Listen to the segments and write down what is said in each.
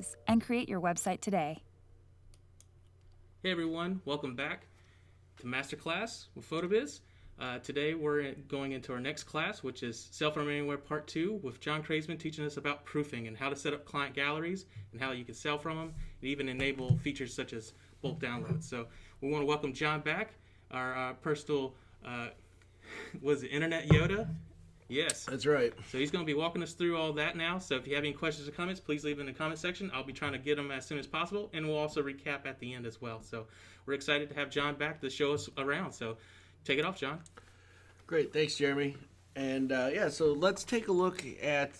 PhotoBiz and create your website today. Hey everyone, welcome back to Masterclass with PhotoBiz. Today we're going into our next class, which is Sell from Anywhere Part 2 with John Krazmien teaching us about proofing and how to set up client galleries and how you can sell from them and even enable features such as bulk downloads. So we want to welcome John back, our personal, was it Internet Yoda? Yes. That's right. So he's going to be walking us through all that now. So if you have any questions or comments, please leave them in the comment section. I'll be trying to get them as soon as possible, and we'll also recap at the end as well. So we're excited to have John back to show us around. So take it off, John. Great. Thanks, Jeremy. And so let's take a look at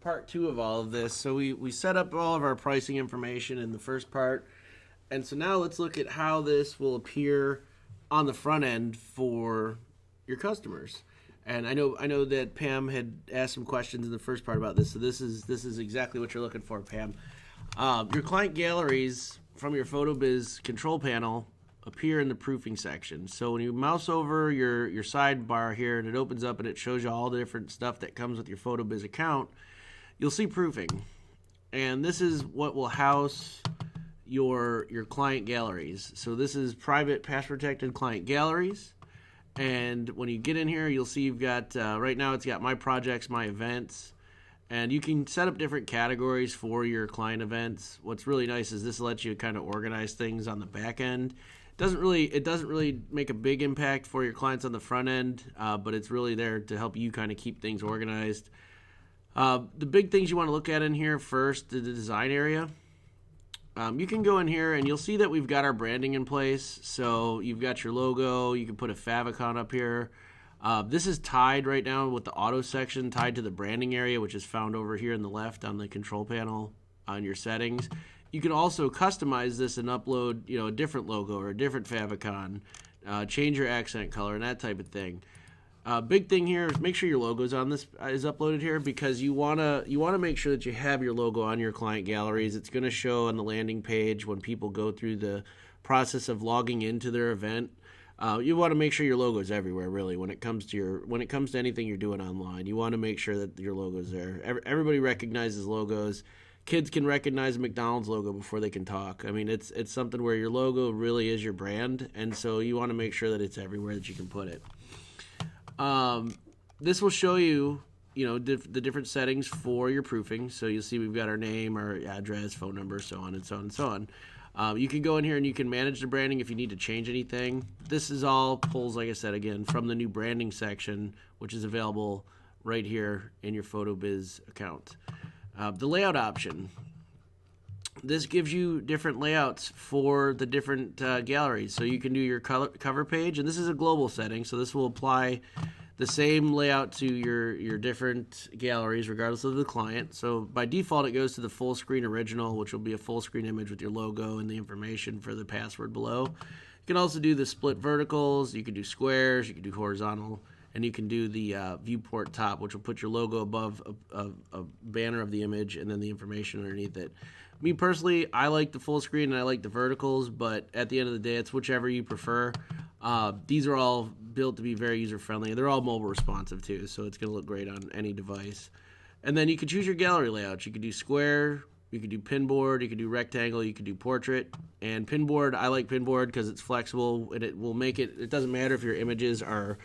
part 2 of all of this. So we set up all of our pricing information in the first part. And so now let's look at how this will appear on the front end for your customers. And I know that Pam had asked some questions in the first part about this, so this is exactly what you're looking for, Pam. Your client galleries from your PhotoBiz control panel appear in the proofing section. So when you mouse over your sidebar here and it opens up and it shows you all the different stuff that comes with your PhotoBiz account, you'll see proofing. And this is what will house your client galleries. So this is private password protected client galleries. And when you get in here, you'll see you've got, right now it's got my projects, my events, and you can set up different categories for your client events. What's really nice is this lets you kind of organize things on the back end. It doesn't really make a big impact for your clients on the front end, but it's really there to help you kind of keep things organized. The big things you want to look at in here first, the design area. You can go in here and you'll see that we've got our branding in place. So you've got your logo. You can put a favicon up here. This is tied right now with the auto section, tied to the branding area, which is found over here on the left on the control panel on your settings. You can also customize this and upload, a different logo or a different favicon, change your accent color and that type of thing. Big thing here is make sure your logo is uploaded here, because you wanna make sure that you have your logo on your client galleries. It's going to show on the landing page when people go through the process of logging into their event. You want to make sure your logo is everywhere. Really, when it comes to anything you're doing online, you want to make sure that your logo is there. Everybody recognizes logos. Kids can recognize a McDonald's logo before they can talk. I mean, it's something where your logo really is your brand, and so you want to make sure that it's everywhere that you can put it. This will show you, the different settings for your proofing. So you'll see we've got our name, our address, phone number, so on and so on and so on. You can go in here and you can manage the branding if you need to change anything. This is all pulls, like I said, again, from the new branding section, which is available right here in your PhotoBiz account. The layout option. This gives you different layouts for the different galleries. So you can do your cover page, and this is a global setting, so this will apply the same layout to your different galleries regardless of the client. So by default, it goes to the full screen original, which will be a full screen image with your logo and the information for the password below. You can also do the split verticals, you can do squares, you can do horizontal, and you can do the viewport top, which will put your logo above a banner of the image and then the information underneath it. Me personally, I like the full screen and I like the verticals, but at the end of the day, it's whichever you prefer. These are all built to be very user-friendly. They're all mobile responsive too, so it's going to look great on any device. And then you can choose your gallery layouts. You can do square, you can do pinboard, you can do rectangle, you can do portrait. And pinboard, I like pinboard because it's flexible and it will make it doesn't matter if your images are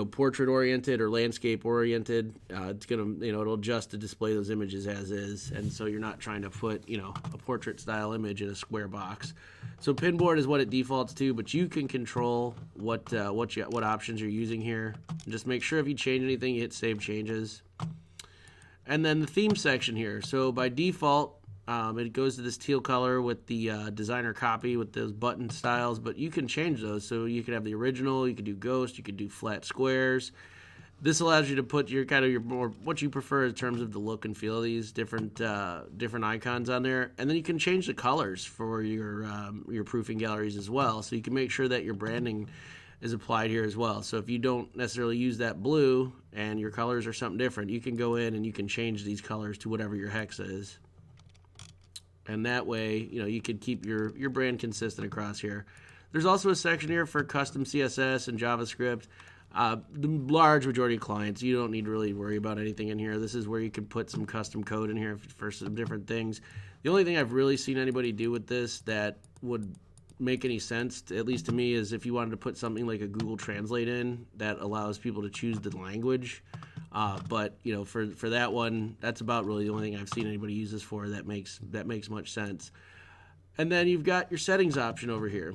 portrait oriented or landscape oriented. It's gonna, it'll adjust to display those images as is, and so you're not trying to put, a portrait style image in a square box. So pinboard is what it defaults to, but you can control what options you're using here. And just make sure if you change anything, you hit Save Changes. And then the theme section here. So by default, it goes to this teal color with the designer copy with those button styles, but you can change those. So you can have the original, you can do ghost, you can do flat squares. This allows you to put your more what you prefer in terms of the look and feel of these different icons on there, and then you can change the colors for your proofing galleries as well. So you can make sure that your branding is applied here as well. So if you don't necessarily use that blue and your colors are something different, you can go in and you can change these colors to whatever your hex is. And that way, you can keep your brand consistent across here. There's also a section here for custom CSS and JavaScript. The large majority of clients, you don't need to really worry about anything in here. This is where you can put some custom code in here for some different things. The only thing I've really seen anybody do with this that would make any sense, at least to me, is if you wanted to put something like a Google Translate in that allows people to choose the language. But for that one, that's about really the only thing I've seen anybody use this for that makes much sense. And then you've got your settings option over here.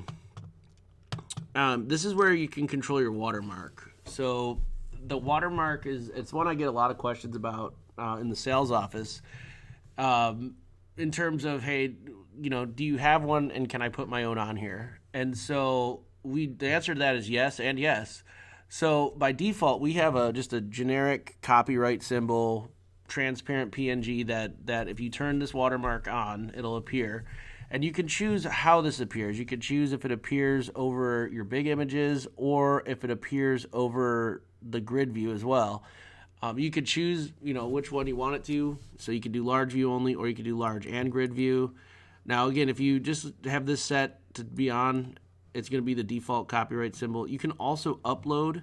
This is where you can control your watermark. So the watermark it's one I get a lot of questions about in the sales office. In terms of, hey, do you have one and can I put my own on here? And so the answer to that is yes and yes. So by default, we have just a generic copyright symbol, transparent PNG that if you turn this watermark on, it'll appear. And you can choose how this appears. You can choose if it appears over your big images or if it appears over the grid view as well. You could choose, which one you want it to. So you can do large view only, or you can do large and grid view. Now, again, if you just have this set to be on, it's going to be the default copyright symbol. You can also upload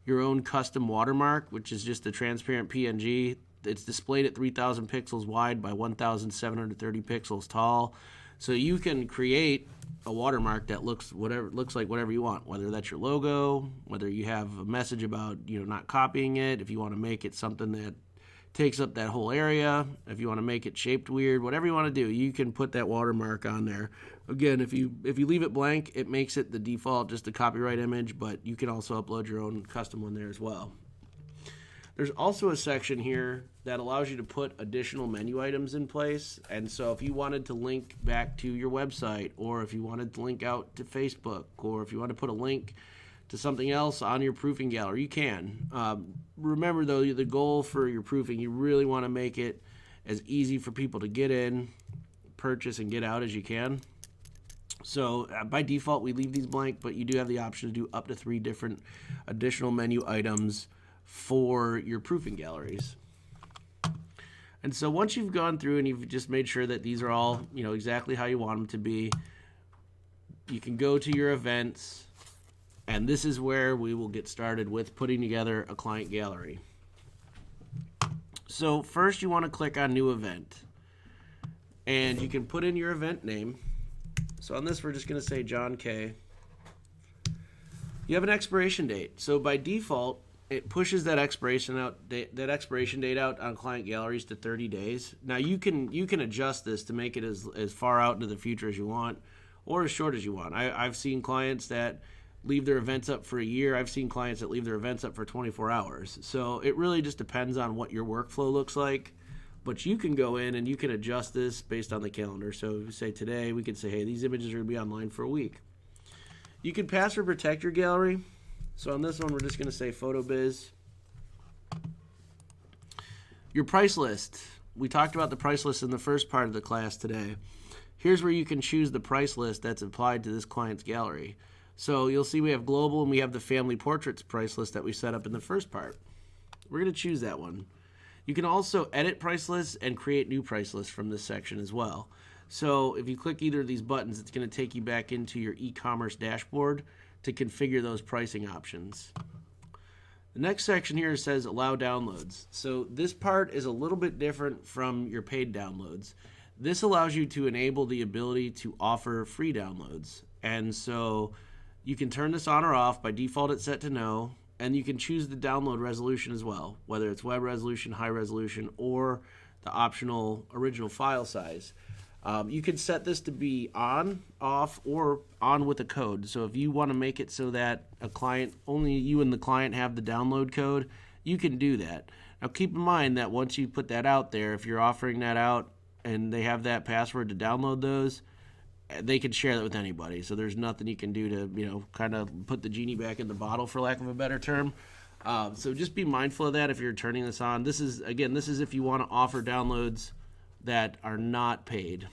your own custom watermark, which is just a transparent PNG. It's displayed at 3,000 pixels wide by 1,730 pixels tall. So you can create a watermark that looks like whatever you want, whether that's your logo, whether you have a message about not copying it, if you want to make it something that takes up that whole area, if you want to make it shaped weird, whatever you want to do, you can put that watermark on there. Again, if you leave it blank, it makes it the default, just a copyright image, but you can also upload your own custom one there as well. There's also a section here that allows you to put additional menu items in place. And so if you wanted to link back to your website, or if you wanted to link out to Facebook, or if you want to put a link to something else on your proofing gallery, you can. Remember, though, the goal for your proofing, you really want to make it as easy for people to get in, purchase, and get out as you can. So by default, we leave these blank, but you do have the option to do up to 3 different additional menu items for your proofing galleries. And so once you've gone through and you've just made sure that these are all exactly how you want them to be, you can go to your events, and this is where we will get started with putting together a client gallery. So first you want to click on new event, and you can put in your event name. So on this we're just going to say John K. You have an expiration date. So by default, it pushes that expiration date out on client galleries to 30 days. Now you can adjust this to make it as far out into the future as you want, or as short as you want. I've seen clients that leave their events up for a year. I've seen clients that leave their events up for 24 hours. So it really just depends on what your workflow looks like. But you can go in and you can adjust this based on the calendar. So if you say today, we could say, hey, these images are going to be online for a week. You can password protect your gallery. So on this one, we're just going to say PhotoBiz. Your price list. We talked about the price list in the first part of the class today. Here's where you can choose the price list that's applied to this client's gallery. So you'll see we have global and we have the family portraits price list that we set up in the first part. We're going to choose that one. You can also edit price lists and create new price lists from this section as well. So if you click either of these buttons, it's going to take you back into your e-commerce dashboard to configure those pricing options. The next section here says allow downloads. So this part is a little bit different from your paid downloads. This allows you to enable the ability to offer free downloads. And so you can turn this on or off. By default, it's set to no. And you can choose the download resolution as well, whether it's web resolution, high resolution, or the optional original file size. You can set this to be on, off, or on with a code. So if you want to make it so that a client, only you and the client have the download code, you can do that. Now keep in mind that once you put that out there, if you're offering that out and they have that password to download those, they can share that with anybody. So there's nothing you can do to, kind of put the genie back in the bottle, for lack of a better term. So just be mindful of that if you're turning this on. This is if you want to offer downloads that are not paid.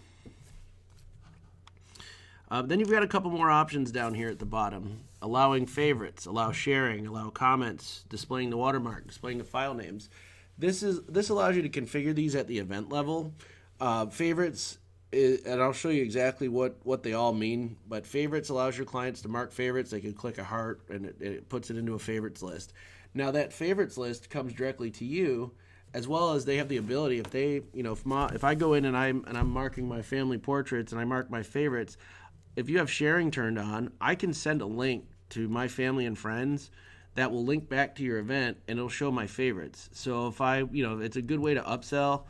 Then you've got a couple more options down here at the bottom. Allowing favorites, allow sharing, allow comments, displaying the watermark, displaying the file names. This allows you to configure these at the event level. Favorites and I'll show you exactly what they all mean, but favorites allows your clients to mark favorites. They can click a heart, and it puts it into a favorites list. Now, that favorites list comes directly to you, as well as they have the ability, if they, if I go in and I'm marking my family portraits and I mark my favorites, if you have sharing turned on, I can send a link to my family and friends that will link back to your event, and it'll show my favorites. So if it's a good way to upsell.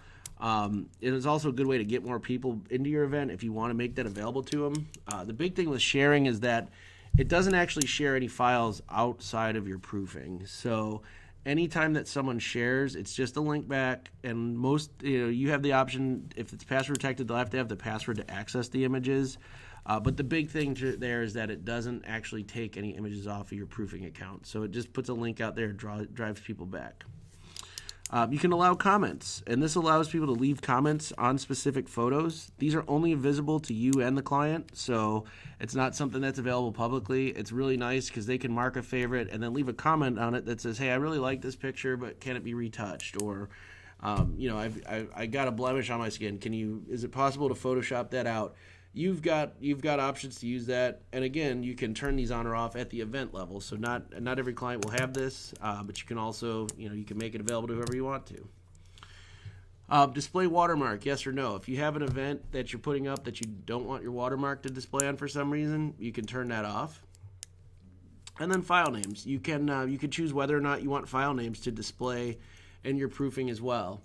It is also a good way to get more people into your event if you want to make that available to them. The big thing with sharing is that it doesn't actually share any files outside of your proofing. So anytime that someone shares, it's just a link back, and you have the option, if it's password protected, they'll have to have the password to access the images. But the big thing there is that it doesn't actually take any images off of your proofing account. So it just puts a link out there and drives people back. You can allow comments, and this allows people to leave comments on specific photos. These are only visible to you and the client, so it's not something that's available publicly. It's really nice because they can mark a favorite and then leave a comment on it that says, hey, I really like this picture, but can it be retouched? Or, I got a blemish on my skin. Is it possible to Photoshop that out? You've got options to use that, and again, you can turn these on or off at the event level. So not every client will have this, but you can also you can make it available to whoever you want to. Display watermark, yes or no. If you have an event that you're putting up that you don't want your watermark to display on for some reason, you can turn that off. And then file names, you can choose whether or not you want file names to display in your proofing as well,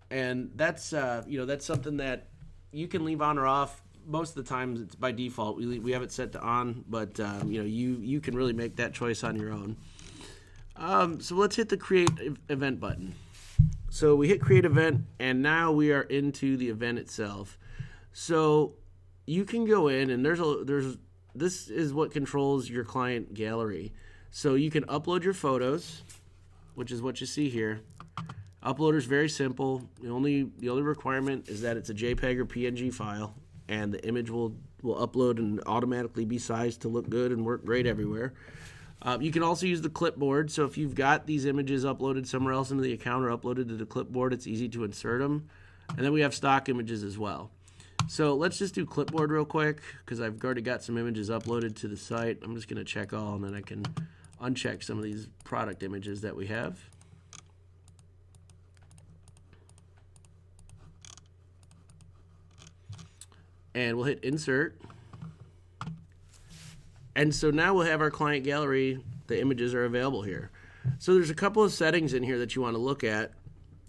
and that's something that you can leave on or off. Most of the times it's by default. We have it set to on, but you can really make that choice on your own. So let's hit the create event button. So we hit create event, and now we are into the event itself. So you can go in, and this is what controls your client gallery. So you can upload your photos, which is what you see here. Uploader is very simple. The only requirement is that it's a JPEG or PNG file, and the image will upload and automatically be sized to look good and work great everywhere. You can also use the clipboard. So if you've got these images uploaded somewhere else into the account or uploaded to the clipboard, it's easy to insert them. And then we have stock images as well. So let's just do clipboard real quick because I've already got some images uploaded to the site. I'm just going to check all, and then I can uncheck some of these product images that we have. And we'll hit insert. And so now we'll have our client gallery. The images are available here. So there's a couple of settings in here that you want to look at,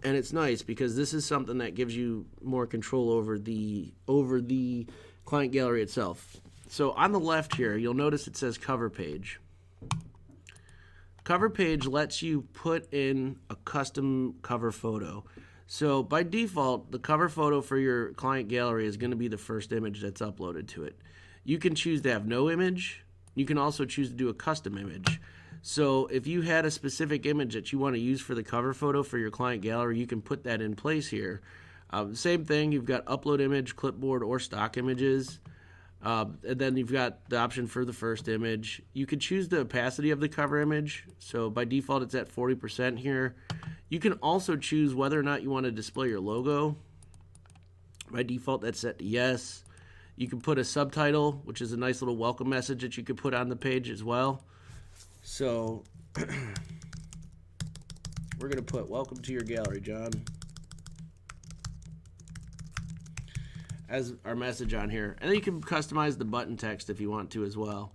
and it's nice because this is something that gives you more control over the client gallery itself. So on the left here, you'll notice it says cover page. Cover page lets you put in a custom cover photo. So by default, the cover photo for your client gallery is going to be the first image that's uploaded to it. You can choose to have no image. You can also choose to do a custom image. So if you had a specific image that you want to use for the cover photo for your client gallery, you can put that in place here. Same thing, you've got upload image, clipboard, or stock images. And then you've got the option for the first image. You can choose the opacity of the cover image. So by default, it's at 40% here. You can also choose whether or not you want to display your logo. By default, that's set to yes. You can put a subtitle, which is a nice little welcome message that you could put on the page as well. So we're going to put welcome to your gallery, John, as our message on here. And then you can customize the button text if you want to as well.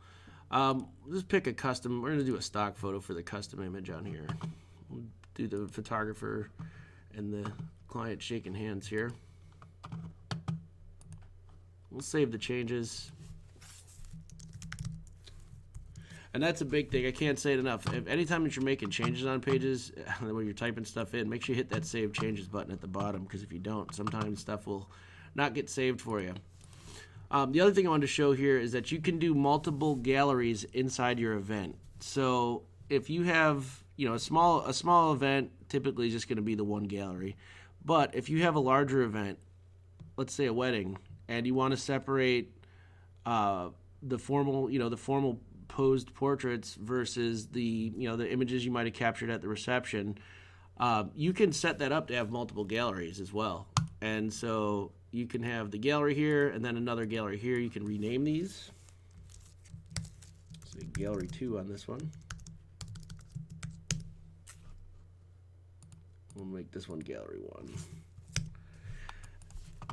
Just pick a custom. We're going to do a stock photo for the custom image on here. We'll do the photographer and the client shaking hands here. We'll save the changes. And that's a big thing. I can't say it enough. Anytime that you're making changes on pages, when you're typing stuff in, make sure you hit that Save Changes button at the bottom, because if you don't, sometimes stuff will not get saved for you. The other thing I wanted to show here is that you can do multiple galleries inside your event. So if you have a small event, typically just going to be the one gallery. But if you have a larger event, let's say a wedding, and you want to separate the formal posed portraits versus the images you might have captured at the reception, you can set that up to have multiple galleries as well. And so you can have the gallery here and then another gallery here. You can rename these. Say gallery 2 on this one. We'll make this one gallery 1.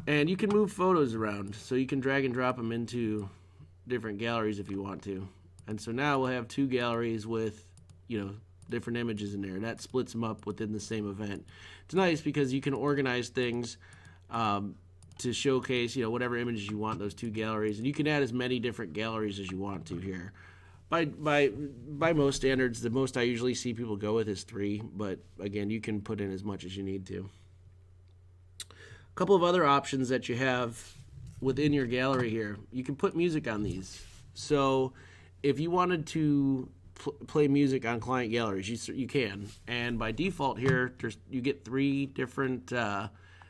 And you can move photos around, so you can drag and drop them into different galleries if you want to. And so now we'll have 2 galleries with, different images in there. That splits them up within the same event. It's nice because you can organize things to showcase, whatever images you want, those 2 galleries. And you can add as many different galleries as you want to here. By most standards, the most I usually see people go with is 3, but again, you can put in as much as you need to. A couple of other options that you have within your gallery here, you can put music on these. So if you wanted to play music on client galleries, you can. And by default here, you get 3 different,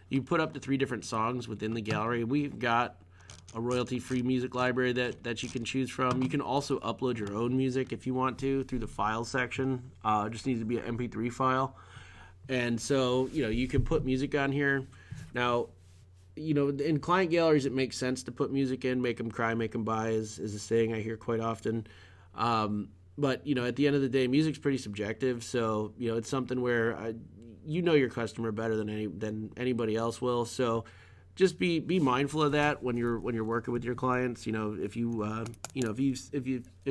you put up to 3 different songs within the gallery. We've got a royalty-free music library that you can choose from. You can also upload your own music if you want to through the file section. It just needs to be an MP3 file. And so, you can put music on here. Now, in client galleries, it makes sense to put music in, make them cry, make them buy is a saying I hear quite often. But, at the end of the day, music's pretty subjective. So, it's something where your customer better than anybody else will. So just be mindful of that when you're working with your clients. If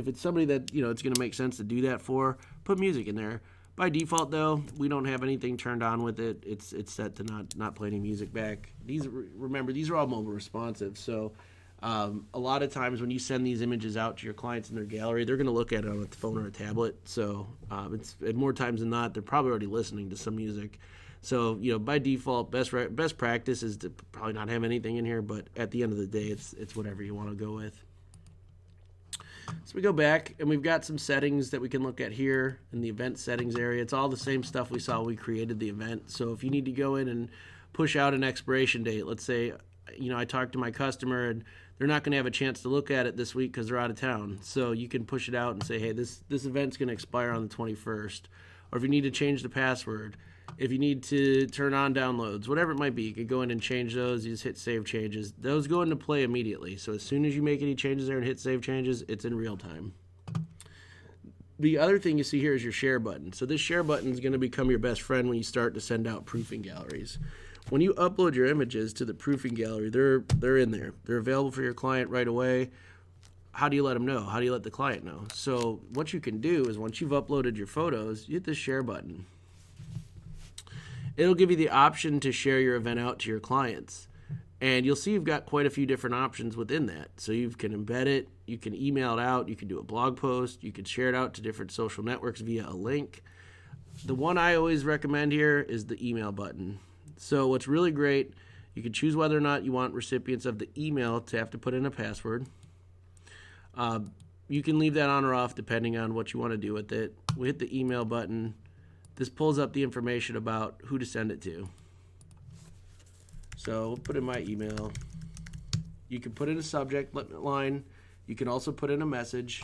it's somebody that it's going to make sense to do that for, put music in there. By default, though, we don't have anything turned on with it. It's set to not play any music back. Remember, these are all mobile responsive. So a lot of times when you send these images out to your clients in their gallery, they're going to look at it on a phone or a tablet. So it's more times than not, they're probably already listening to some music. So, by default, best practice is to probably not have anything in here, but at the end of the day, it's whatever you want to go with. So we go back, and we've got some settings that we can look at here in the event settings area. It's all the same stuff we saw when we created the event. So if you need to go in and push out an expiration date, let's say, I talked to my customer, and they're not going to have a chance to look at it this week because they're out of town. So you can push it out and say, hey, this event's going to expire on the 21st. Or if you need to change the password, if you need to turn on downloads, whatever it might be, you could go in and change those. You just hit save changes. Those go into play immediately. So as soon as you make any changes there and hit save changes, it's in real time. The other thing you see here is your share button. So this share button is going to become your best friend when you start to send out proofing galleries. When you upload your images to the proofing gallery, they're in there. They're available for your client right away. How do you let them know? How do you let the client know? So what you can do is once you've uploaded your photos, you hit the share button. It'll give you the option to share your event out to your clients. And you'll see you've got quite a few different options within that. So you can embed it, you can email it out, you can do a blog post, you can share it out to different social networks via a link. The one I always recommend here is the email button. So what's really great, you can choose whether or not you want recipients of the email to have to put in a password. You can leave that on or off depending on what you want to do with it. We hit the email button. This pulls up the information about who to send it to. So we'll put in my email. You can put in a subject line. You can also put in a message.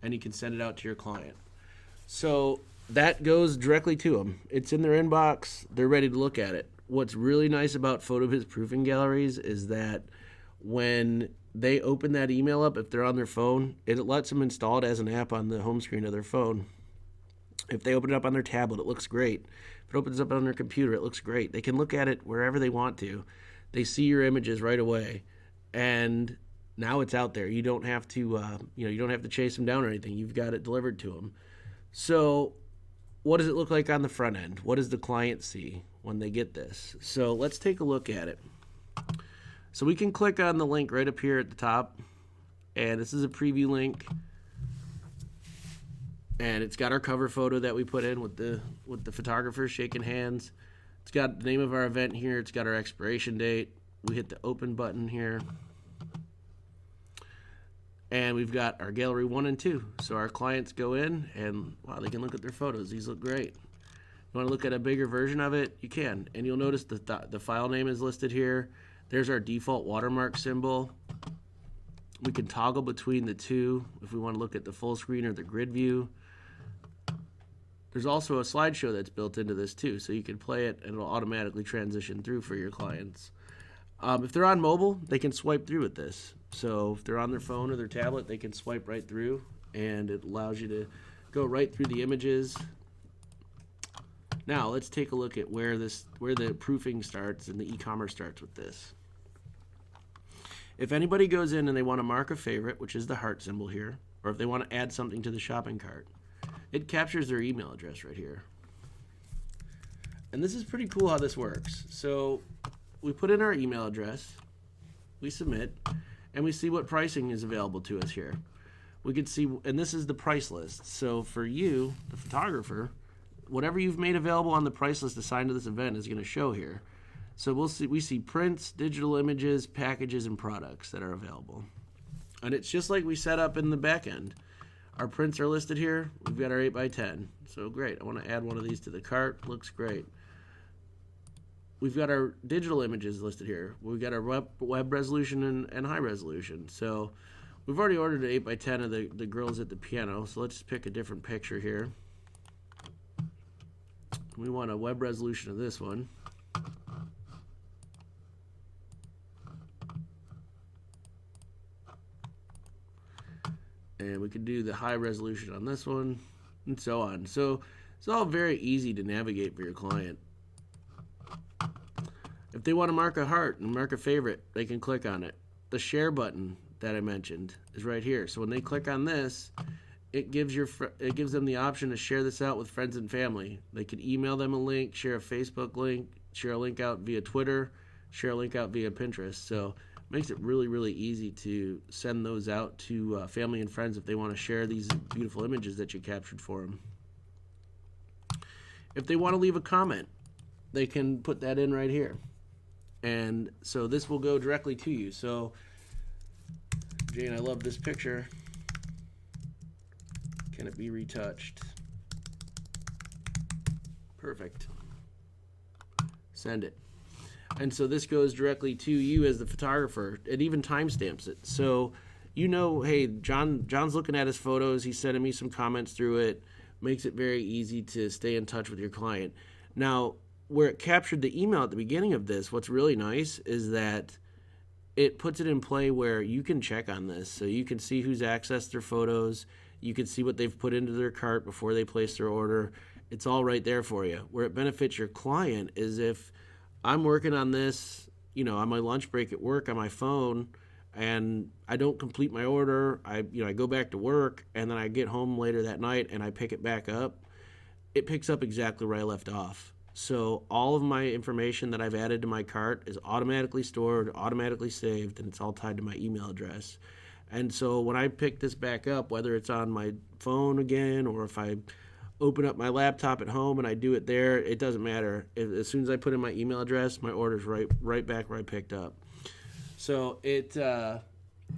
And you can send it out to your client. So that goes directly to them. It's in their inbox. They're ready to look at it. What's really nice about PhotoBiz Proofing Galleries is that when they open that email up, if they're on their phone, it lets them install it as an app on the home screen of their phone. If they open it up on their tablet, it looks great. If it opens up on their computer, it looks great. They can look at it wherever they want to. They see your images right away, and now it's out there. You don't have to, you don't have to chase them down or anything. You've got it delivered to them. So, what does it look like on the front end? What does the client see when they get this? So let's take a look at it. So we can click on the link right up here at the top, and this is a preview link. And it's got our cover photo that we put in with the photographer shaking hands. It's got the name of our event here. It's got our expiration date. We hit the open button here. And we've got our gallery 1 and 2. So our clients go in and, wow, they can look at their photos. These look great. You want to look at a bigger version of it? You can. And you'll notice the file name is listed here. There's our default watermark symbol. We can toggle between the two if we want to look at the full screen or the grid view. There's also a slideshow that's built into this too, so you can play it and it'll automatically transition through for your clients. If they're on mobile, they can swipe through with this. So if they're on their phone or their tablet, they can swipe right through, and it allows you to go right through the images. Now let's take a look at where the proofing starts and the e-commerce starts with this. If anybody goes in and they want to mark a favorite, which is the heart symbol here, or if they want to add something to the shopping cart, it captures their email address right here. And this is pretty cool how this works. So we put in our email address, we submit, and we see what pricing is available to us here. We can see, and this is the price list. So for you, the photographer, whatever you've made available on the price list assigned to this event is going to show here. So we see prints, digital images, packages, and products that are available. And it's just like we set up in the back end. Our prints are listed here. We've got our 8x10. So great. I want to add one of these to the cart. Looks great. We've got our digital images listed here. We've got our web resolution and high resolution. So we've already ordered an 8x10 of the girls at the piano. So let's pick a different picture here. We want a web resolution of this one. And we could do the high resolution on this one, and so on. So it's all very easy to navigate for your client. If they want to mark a heart and mark a favorite, they can click on it. The share button that I mentioned is right here. So when they click on this, it gives them the option to share this out with friends and family. They could email them a link, share a Facebook link, share a link out via Twitter, share a link out via Pinterest. So makes it really, really easy to send those out to family and friends if they want to share these beautiful images that you captured for them. If they want to leave a comment, they can put that in right here. And so this will go directly to you. So, Jane, I love this picture. Can it be retouched? Perfect. Send it. And so this goes directly to you as the photographer. It even timestamps it. So you know, hey, John's looking at his photos. He's sending me some comments through it. Makes it very easy to stay in touch with your client. Now, where it captured the email at the beginning of this, what's really nice is that it puts it in play where you can check on this. So you can see who's accessed their photos. You can see what they've put into their cart before they place their order. It's all right there for you. Where it benefits your client is if I'm working on this, on my lunch break at work on my phone, and I don't complete my order. I go back to work, and then I get home later that night and I pick it back up. It picks up exactly where I left off. So all of my information that I've added to my cart is automatically stored, automatically saved, and it's all tied to my email address. And so when I pick this back up, whether it's on my phone again or if I open up my laptop at home and I do it there, it doesn't matter. As soon as I put in my email address, my order's right back where I picked up. So it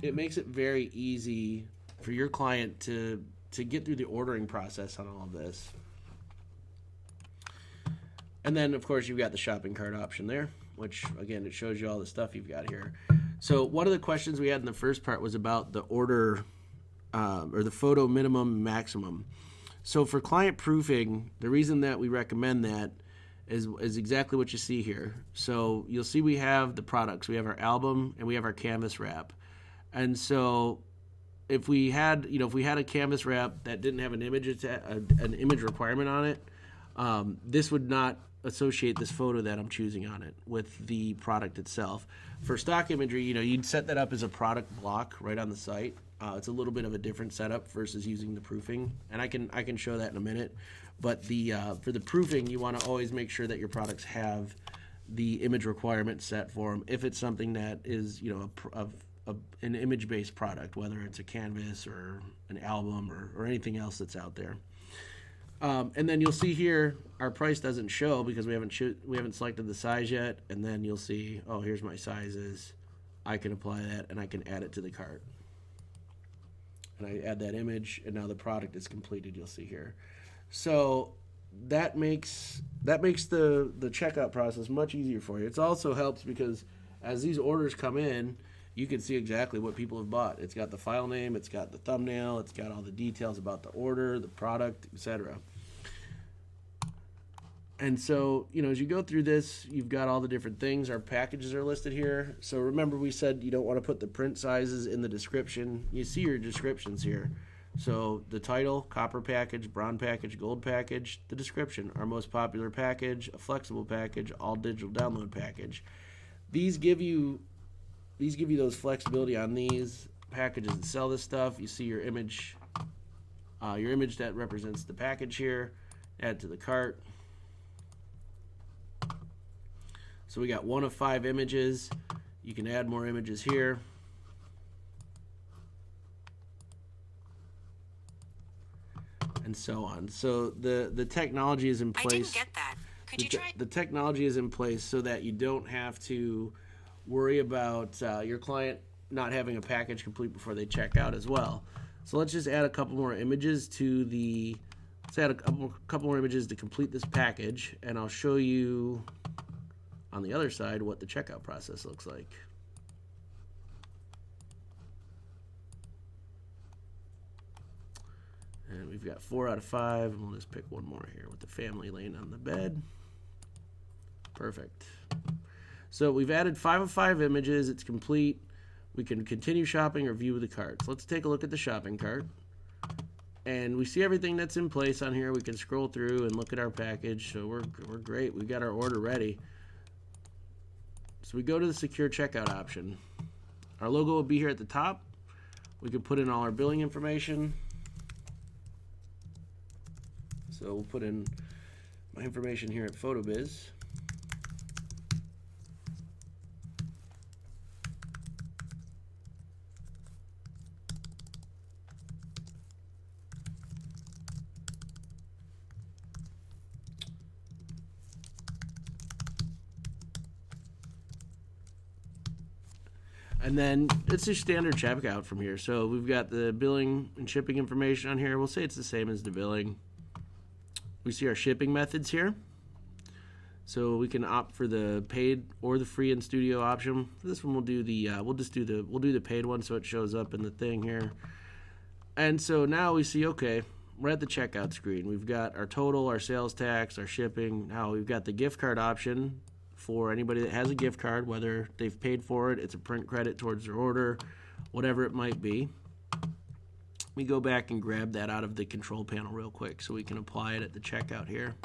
makes it very easy for your client to get through the ordering process on all of this. And then, of course, you've got the shopping cart option there, which, again, it shows you all the stuff you've got here. So one of the questions we had in the first part was about the order or the photo minimum maximum. So for client proofing, the reason that we recommend that is exactly what you see here. So you'll see we have the products. We have our album and we have our canvas wrap. And so if we had a canvas wrap that didn't have an image requirement on it, this would not associate this photo that I'm choosing on it with the product itself. For stock imagery, you'd set that up as a product block right on the site. It's a little bit of a different setup versus using the proofing, and I can show that in a minute. But for the proofing, you want to always make sure that your products have the image requirement set for them. If it's something that is an image-based product, whether it's a canvas or an album or anything else that's out there. And then you'll see here our price doesn't show because we haven't selected the size yet. And then you'll see, oh, here's my sizes. I can apply that and I can add it to the cart. And I add that image, and now the product is completed. You'll see here. So that makes the checkout process much easier for you. It also helps because as these orders come in, you can see exactly what people have bought. It's got the file name, it's got the thumbnail, it's got all the details about the order, the product, etc. And so, as you go through this, you've got all the different things. Our packages are listed here. So remember we said you don't want to put the print sizes in the description. You see your descriptions here. So the title, copper package, bronze package, gold package, the description, our most popular package, a flexible package, all digital download package. These give you those flexibility on these packages that sell this stuff. You see your image that represents the package here. Add to the cart. So we got 1 of 5 images. You can add more images here. And so on. So the technology is in place. I didn't get that. Could you try? The technology is in place so that you don't have to worry about your client not having a package complete before they check out as well. So let's just add a couple more images to the. Let's add a couple more images to complete this package, and I'll show you on the other side what the checkout process looks like. And we've got 4 out of 5. We'll just pick one more here with the family laying on the bed. Perfect. So we've added 5 of 5 images. It's complete. We can continue shopping or view the carts. Let's take a look at the shopping cart. And we see everything that's in place on here. We can scroll through and look at our package. So we're great. We've got our order ready. So we go to the secure checkout option. Our logo will be here at the top. We can put in all our billing information. So we'll put in my information here at PhotoBiz. And then it's your standard checkout from here. So we've got the billing and shipping information on here. We'll say it's the same as the billing. We see our shipping methods here. So we can opt for the paid or the free in studio option. For this one we'll do the we'll do the paid one so it shows up in the thing here. And so now we see, okay, we're at the checkout screen. We've got our total, our sales tax, our shipping. Now we've got the gift card option for anybody that has a gift card, whether they've paid for it, it's a print credit towards their order, whatever it might be. We go back and grab that out of the control panel real quick so we can apply it at the checkout here.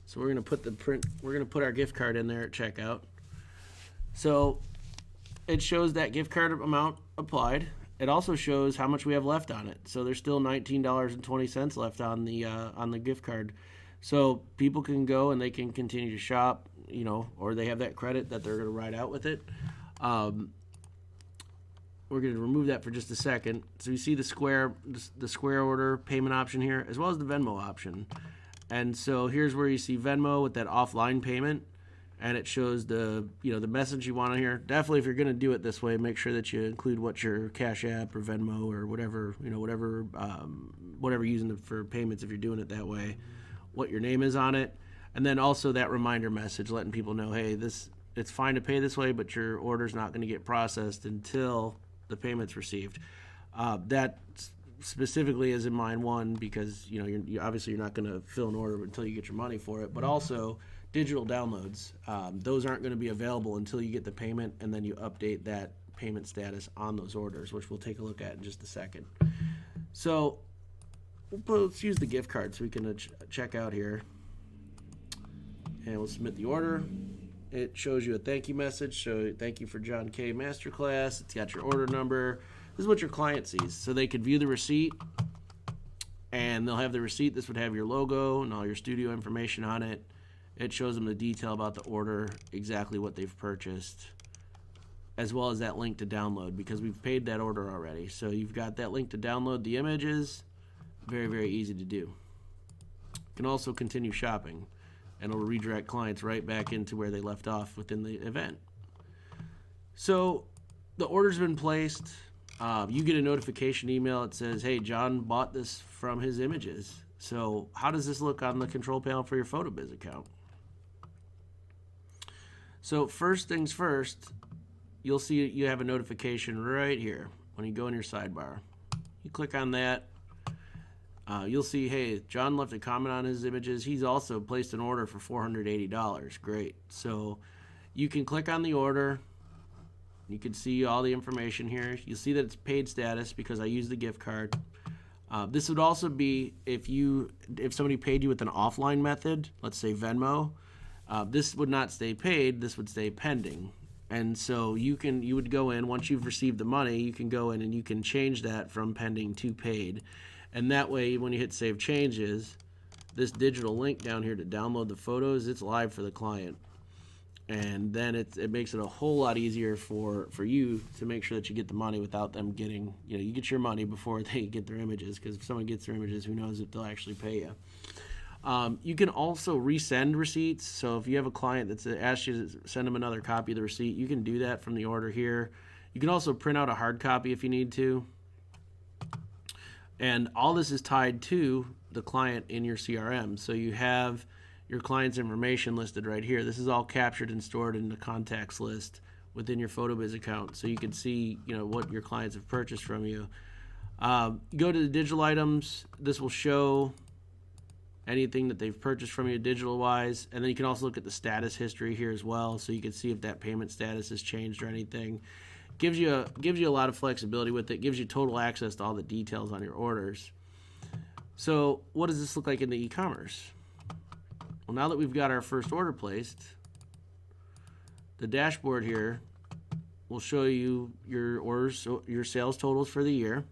So we're going to put our gift card in there at checkout. So it shows that gift card amount applied. It also shows how much we have left on it. So there's still $19.20 left on the gift card. So people can go and they can continue to shop, or they have that credit that they're going to ride out with it. We're going to remove that for just a second. So you see the square order payment option here, as well as the Venmo option. And so here's where you see Venmo with that offline payment, and it shows the message you want on here. Definitely, if you're going to do it this way, make sure that you include what your Cash App or Venmo or whatever you're using for payments if you're doing it that way, what your name is on it, and then also that reminder message letting people know, hey, it's fine to pay this way, but your order's not going to get processed until the payment's received. That specifically is in mind, one, because you're obviously not going to fill an order until you get your money for it, but also digital downloads. Those aren't going to be available until you get the payment, and then you update that payment status on those orders, which we'll take a look at in just a second. So let's use the gift card so we can check out here, and we'll submit the order. It shows you a thank you message. So thank you for John K. Masterclass. It's got your order number. This is what your client sees. So they could view the receipt, and they'll have the receipt. This would have your logo and all your studio information on it. It shows them the detail about the order, exactly what they've purchased, as well as that link to download, because we've paid that order already. So you've got that link to download the images. Very, very easy to do. You can also continue shopping, and it'll redirect clients right back into where they left off within the event. So the order's been placed. You get a notification email that says, hey, John bought this from his images. So how does this look on the control panel for your PhotoBiz account? So first things first, you'll see you have a notification right here when you go in your sidebar. You click on that. You'll see, hey, John left a comment on his images. He's also placed an order for $480. Great. So you can click on the order. You can see all the information here. You'll see that it's paid status because I used the gift card. This would also be if somebody paid you with an offline method, let's say Venmo. This would not stay paid. This would stay pending. And so you would go in once you've received the money. You can go in and you can change that from pending to paid. And that way, when you hit Save Changes, this digital link down here to download the photos, it's live for the client. And then it makes it a whole lot easier for you to make sure that you get the money without them getting, you get your money before they get their images, because if someone gets their images, who knows if they'll actually pay you. You can also resend receipts. So if you have a client that's asked you to send them another copy of the receipt, you can do that from the order here. You can also print out a hard copy if you need to. And all this is tied to the client in your CRM. So you have your client's information listed right here. This is all captured and stored in the contacts list within your PhotoBiz account. So you can see, what your clients have purchased from you. Go to the digital items. This will show anything that they've purchased from you digital wise. And then you can also look at the status history here as well. So you can see if that payment status has changed or anything. Gives you a lot of flexibility with it. Gives you total access to all the details on your orders. So what does this look like in the e-commerce? Well, now that we've got our first order placed, the dashboard here will show you your orders, your sales totals for the year.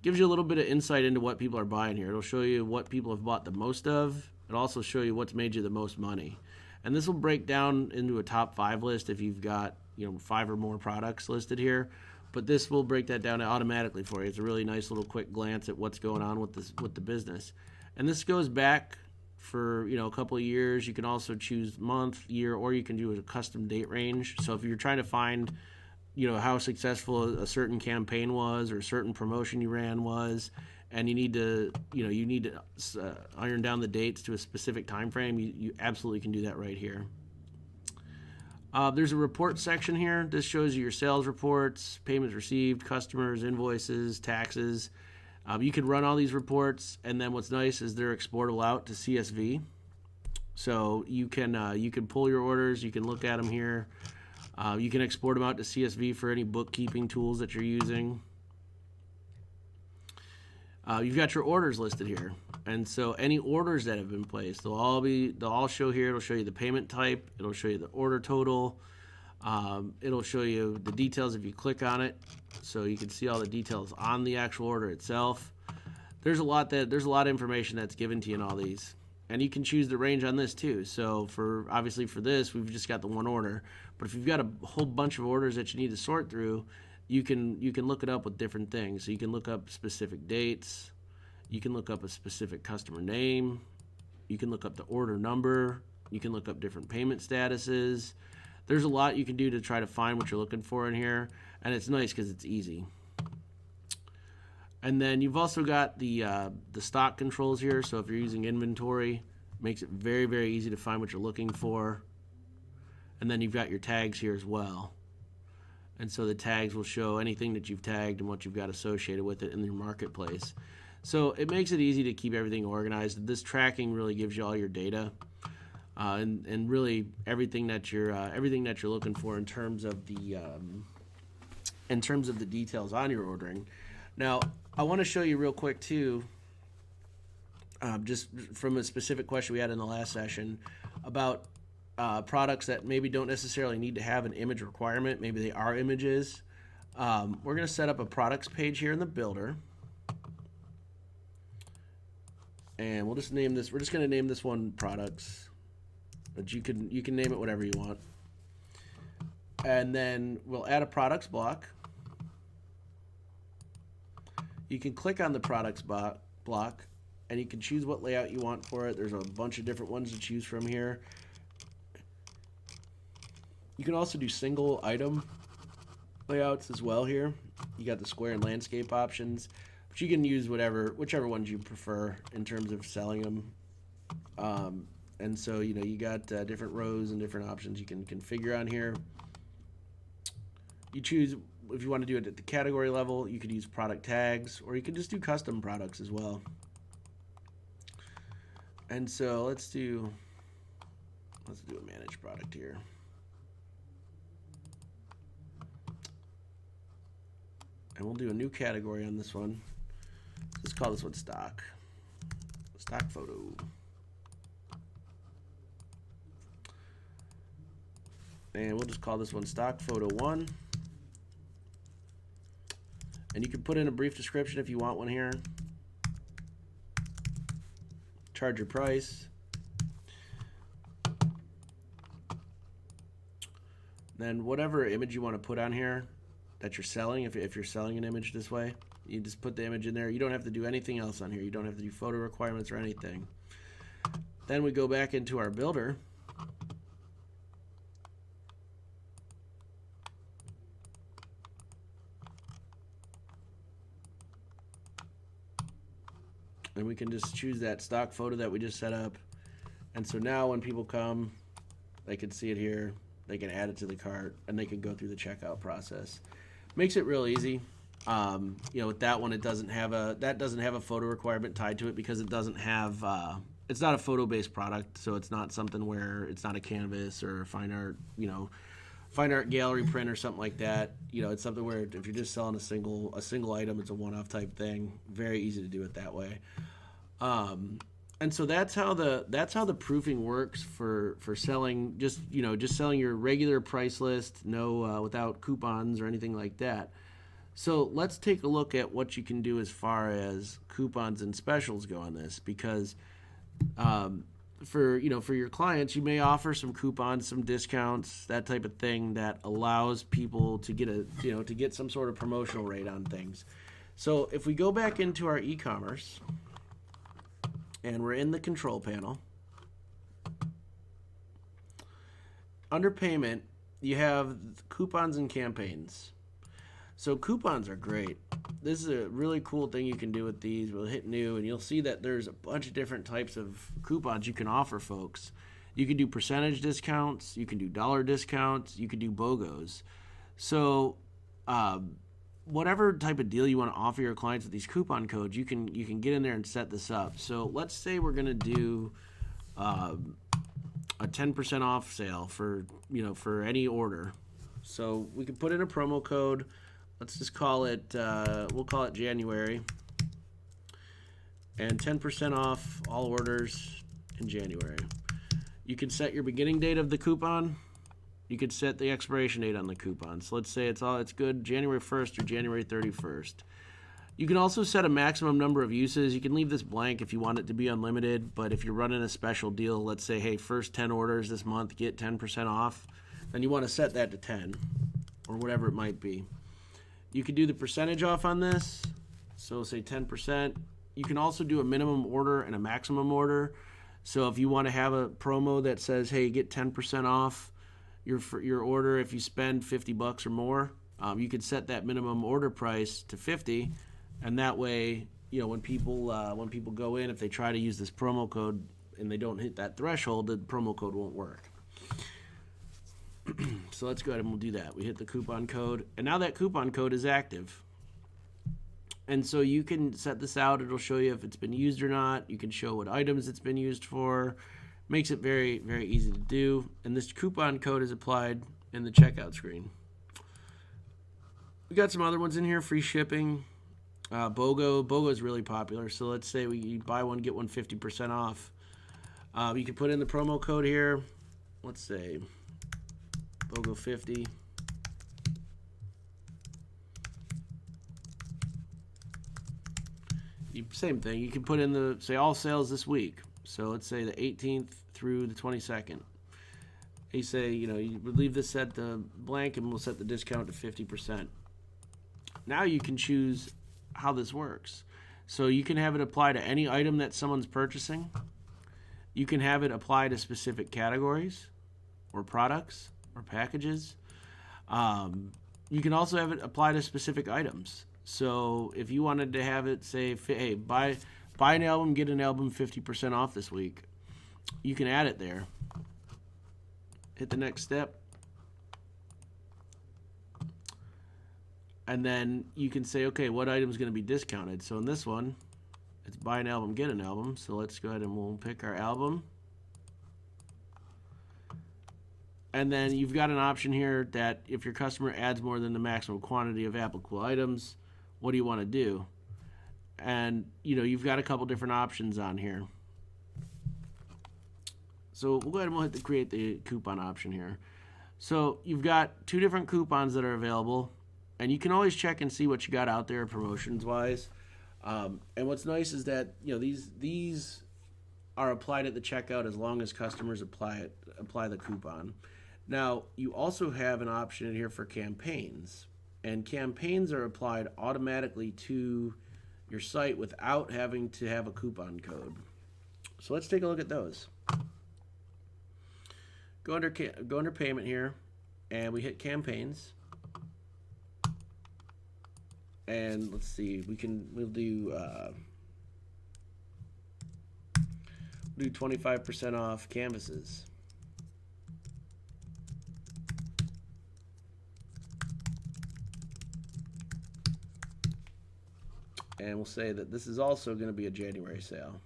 Gives you a little bit of insight into what people are buying here. It'll show you what people have bought the most of. It'll also show you what's made you the most money. And this will break down into a top 5 list if you've got 5 or more products listed here. But this will break that down automatically for you. It's a really nice little quick glance at what's going on with the business. And this goes back for a couple of years. You can also choose month, year, or you can do a custom date range. So if you're trying to find how successful a certain campaign was or a certain promotion you ran was, and you need to iron down the dates to a specific time frame, you absolutely can do that right here. There's a report section here. This shows you your sales reports, payments received, customers, invoices, taxes. You can run all these reports, and then what's nice is they're exportable out to CSV. So you can pull your orders, you can look at them here. You can export them out to CSV for any bookkeeping tools that you're using. You've got your orders listed here, and so any orders that have been placed, they'll all show here. It'll show you the payment type. It'll show you the order total. It'll show you the details if you click on it, so you can see all the details on the actual order itself. There's a lot of information that's given to you in all these, and you can choose the range on this too. So obviously for this, we've just got the one order, but if you've got a whole bunch of orders that you need to sort through, you can look it up with different things. So you can look up specific dates. You can look up a specific customer name. You can look up the order number. You can look up different payment statuses. There's a lot you can do to try to find what you're looking for in here, and it's nice because it's easy. And then you've also got the stock controls here. So if you're using inventory, it makes it very, very easy to find what you're looking for. And then you've got your tags here as well. And so the tags will show anything that you've tagged and what you've got associated with it in your marketplace. So it makes it easy to keep everything organized. This tracking really gives you all your data and really everything that you're looking for in terms of the details on your ordering. Now I want to show you real quick too, just from a specific question we had in the last session about products that maybe don't necessarily need to have an image requirement. Maybe they are images. We're going to set up a products page here in the builder. And we'll just name this. We're just going to name this one products. But you can name it whatever you want. And then we'll add a products block. You can click on the products block and you can choose what layout you want for it. There's a bunch of different ones to choose from here. You can also do single item layouts as well here. You got the square and landscape options, but you can use whichever ones you prefer in terms of selling them. And so you got different rows and different options you can configure on here. You choose if you want to do it at the category level. You could use product tags, or you can just do custom products as well. And so let's do a managed product here. And we'll do a new category on this one. Let's call this one stock photo. And we'll just call this one stock photo 1. And you can put in a brief description if you want one here. Charge your price. Then whatever image you want to put on here that you're selling, if you're selling an image this way, you just put the image in there. You don't have to do anything else on here. You don't have to do photo requirements or anything. Then we go back into our builder. And we can just choose that stock photo that we just set up. And so now when people come, they can see it here. They can add it to the cart, and they can go through the checkout process. Makes it real easy. With that one, it doesn't have a photo requirement tied to it because it doesn't have. It's not a photo-based product, so it's not something where it's not a canvas or a fine art gallery print or something like that. It's something where if you're just selling a single item, it's a one-off type thing. Very easy to do it that way. And so that's how the proofing works for selling just selling your regular price list, without coupons or anything like that. So let's take a look at what you can do as far as coupons and specials go on this, because for your clients, you may offer some coupons, some discounts, that type of thing that allows people to get some sort of promotional rate on things. So if we go back into our e-commerce and we're in the control panel, under payment, you have coupons and campaigns. So coupons are great. This is a really cool thing you can do with these. We'll hit new, and you'll see that there's a bunch of different types of coupons you can offer folks. You can do percentage discounts. You can do dollar discounts. You can do BOGOs. So whatever type of deal you want to offer your clients with these coupon codes, you can get in there and set this up. So let's say we're going to do a 10% off sale for any order. So we can put in a promo code. Let's just call it, we'll call it January. And 10% off all orders in January. You can set your beginning date of the coupon. You could set the expiration date on the coupon. So let's say it's good January 1st through January 31st. You can also set a maximum number of uses. You can leave this blank if you want it to be unlimited, but if you're running a special deal, let's say, hey, first 10 orders this month get 10% off, then you want to set that to 10 or whatever it might be. You can do the percentage off on this, so say 10%. You can also do a minimum order and a maximum order. So if you want to have a promo that says, hey, get 10% off your order if you spend $50 or more, you could set that minimum order price to $50, and that way, when people go in, if they try to use this promo code and they don't hit that threshold, the promo code won't work. So let's go ahead and we'll do that. We hit the coupon code, and now that coupon code is active. And so you can set this out. It'll show you if it's been used or not. You can show what items it's been used for. Makes it very, very easy to do. And this coupon code is applied in the checkout screen. We got some other ones in here. Free shipping. BOGO. BOGO is really popular. So let's say we buy one, get one 50% off. You can put in the promo code here. Let's say BOGO 50. Same thing. You can put in say all sales this week. So let's say the 18th through the 22nd. You say, you would leave this set to blank, and we'll set the discount to 50%. Now you can choose how this works. So you can have it apply to any item that someone's purchasing. You can have it apply to specific categories or products or packages. You can also have it apply to specific items. So if you wanted to have it say, hey, buy an album, get an album 50% off this week, you can add it there. Hit the next step. And then you can say, okay, what item is going to be discounted? So in this one, it's buy an album, get an album. So let's go ahead and we'll pick our album. And then you've got an option here that if your customer adds more than the maximum quantity of applicable items, what do you want to do? And you've got a couple different options on here. So we'll go ahead and we'll hit the create the coupon option here. So you've got 2 different coupons that are available, and you can always check and see what you got out there promotions wise. And what's nice is that these are applied at the checkout as long as customers apply the coupon. Now you also have an option in here for campaigns, and campaigns are applied automatically to your site without having to have a coupon code. So let's take a look at those. Go under payment here, and we hit campaigns. And let's see, we'll do 25% off canvases. And we'll say that this is also going to be a January sale.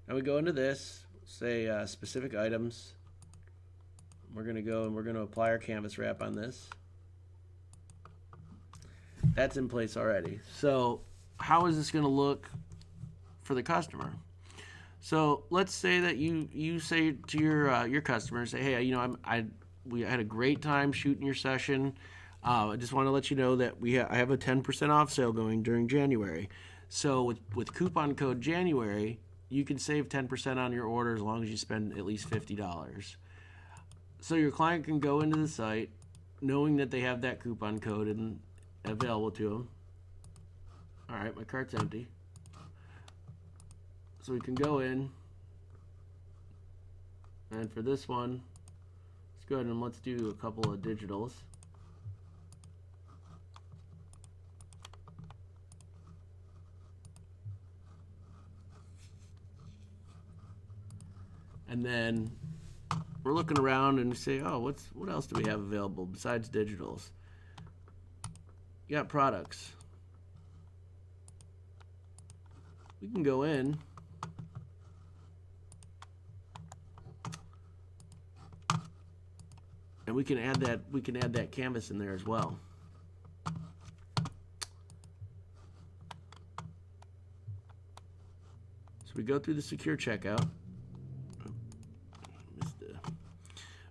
Now we go into this, say specific items. We're going to go and we're going to apply our canvas wrap on this. That's in place already. So how is this going to look for the customer? So let's say that you say to your customer, say, hey, we had a great time shooting your session. I just want to let you know that I have a 10% off sale going during January. So with coupon code January, you can save 10% on your order as long as you spend at least $50. So your client can go into the site knowing that they have that coupon code and available to them. All right, my cart's empty. So we can go in, and for this one, let's go ahead and let's do a couple of digitals. And then we're looking around and we say, oh, what else do we have available besides digitals? You got products. We can go in and we can add that canvas in there as well. So we go through the secure checkout.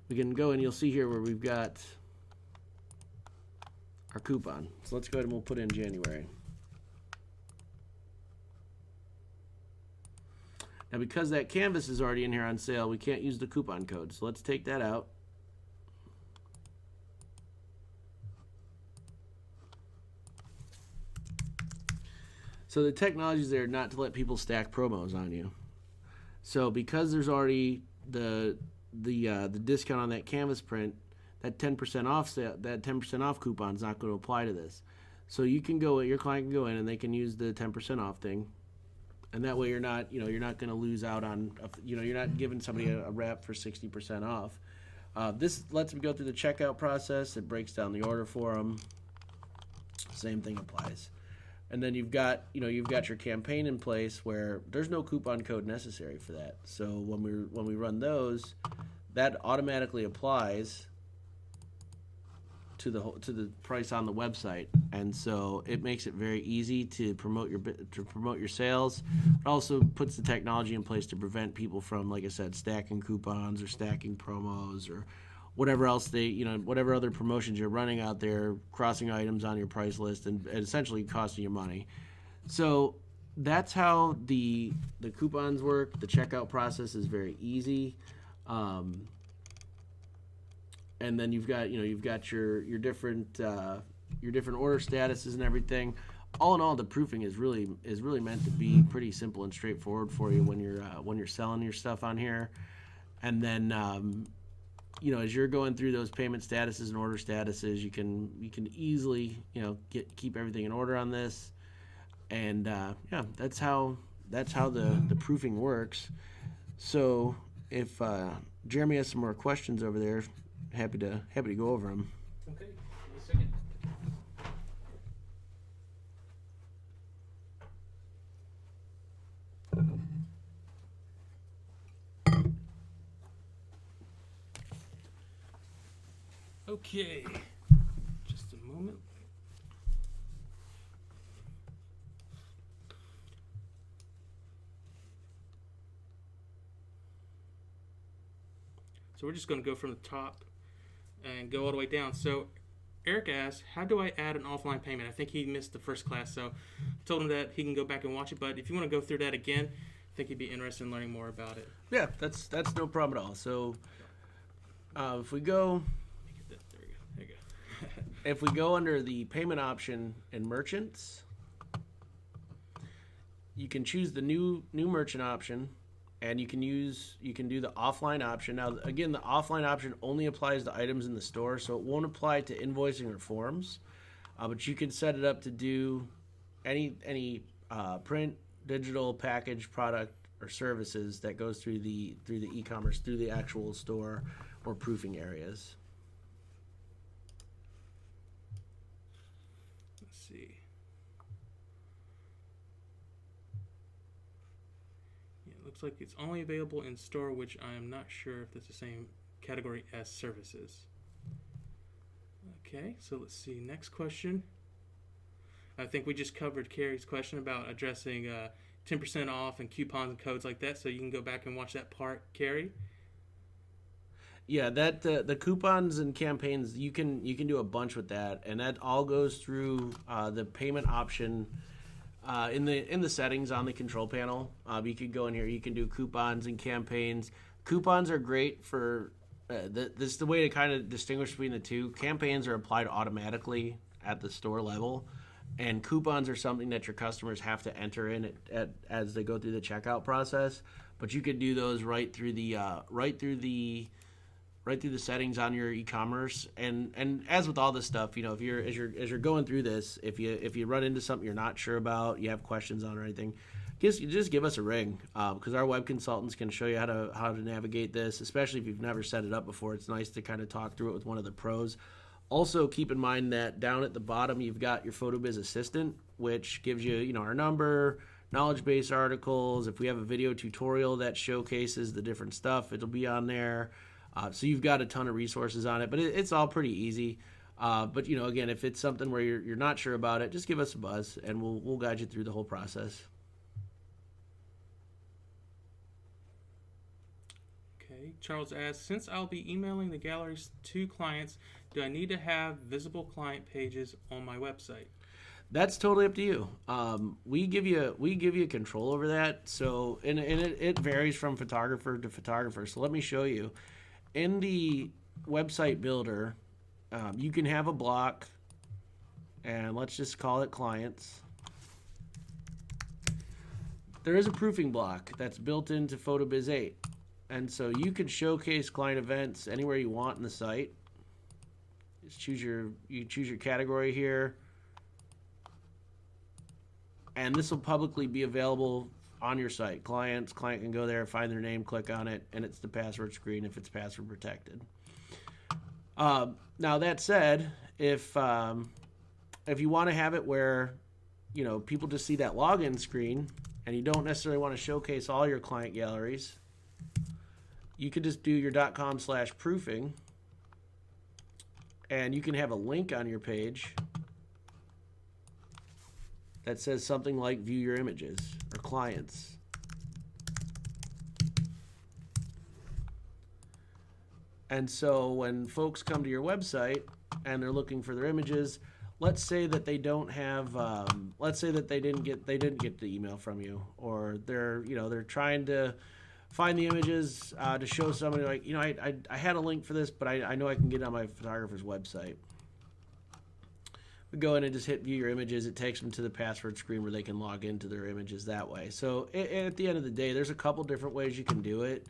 We can go and you'll see here where we've got our coupon. So let's go ahead and we'll put in January. Now because that canvas is already in here on sale, we can't use the coupon code. So let's take that out. So the technology is there not to let people stack promos on you. So because there's already the discount on that canvas print, that 10% off sale, that 10% off coupon is not going to apply to this. So you can go, your client can go in and they can use the 10% off thing, and that way you're not going to lose out on, you're not giving somebody a wrap for 60% off. This lets them go through the checkout process. It breaks down the order for them. Same thing applies. And then you've got your campaign in place where there's no coupon code necessary for that. So when we run those, that automatically applies to the price on the website, and so it makes it very easy to promote your sales. It also puts the technology in place to prevent people from, like I said, stacking coupons or stacking promos or whatever else whatever other promotions you're running out there, crossing items on your price list and essentially costing you money. So that's how the coupons work. The checkout process is very easy. And then you've got your different order statuses and everything. All in all, the proofing is really meant to be pretty simple and straightforward for you when you're selling your stuff on here. And then as you're going through those payment statuses and order statuses, you can easily keep everything in order on this. And that's how the proofing works. So if Jeremy has some more questions over there, happy to go over them. Okay, give me a second. Okay, just a moment. So we're just going to go from the top and go all the way down. So Eric asked, how do I add an offline payment? I think he missed the first class, so I told him that he can go back and watch it. But if you want to go through that again, I think he'd be interested in learning more about it. Yeah, that's no problem at all. So if we go, There you go. if we go under the payment option in merchants, you can choose the new merchant option, and you can do the offline option. Now, again, the offline option only applies to items in the store, so it won't apply to invoicing or forms. But you can set it up to do any print, digital, package, product, or services that goes through the e-commerce, through the actual store or proofing areas. Let's see. Yeah, it looks like it's only available in store, which I am not sure if it's the same category as services. Okay, so let's see. Next question. I think we just covered Carrie's question about addressing 10% off and coupons and codes like that, so you can go back and watch that part, Carrie. Yeah, that the coupons and campaigns, you can do a bunch with that, and that all goes through the payment option in the settings on the control panel. You can go in here, you can do coupons and campaigns. Coupons are great for this is the way to kind of distinguish between the two. Campaigns are applied automatically at the store level, and coupons are something that your customers have to enter in as they go through the checkout process. But you could do those right through the settings on your e-commerce, and as with all this stuff, if you're going through this, if you run into something you're not sure about, you have questions on or anything, just give us a ring, because our web consultants can show you how to navigate this, especially if you've never set it up before. It's nice to kind of talk through it with one of the pros. Also, keep in mind that down at the bottom you've got your PhotoBiz Assistant, which gives you our number, knowledge base articles. If we have a video tutorial that showcases the different stuff, it'll be on there. So you've got a ton of resources on it, but it's all pretty easy. But again, if it's something where you're not sure about it, just give us a buzz, and we'll guide you through the whole process. Okay, Charles asks, since I'll be emailing the galleries to clients, do I need to have visible client pages on my website? That's totally up to you. We give you control over that. So and it varies from photographer to photographer. So let me show you. In the website builder, you can have a block, and let's just call it clients. There is a proofing block that's built into PhotoBiz 8, and so you can showcase client events anywhere you want in the site. Just choose your category here, and this will publicly be available on your site. Client can go there, find their name, click on it, and it's the password screen if it's password protected. Now that said, if you want to have it where people just see that login screen and you don't necessarily want to showcase all your client galleries, you could just do your .com/proofing, and you can have a link on your page that says something like view your images or clients. And so when folks come to your website and they're looking for their images, let's say that they don't have, let's say that they didn't get the email from you, or they're trying to find the images to show somebody, like, I had a link for this, but I know I can get it on my photographer's website. We go in and just hit view your images. It takes them to the password screen where they can log into their images that way. So at the end of the day, there's a couple different ways you can do it,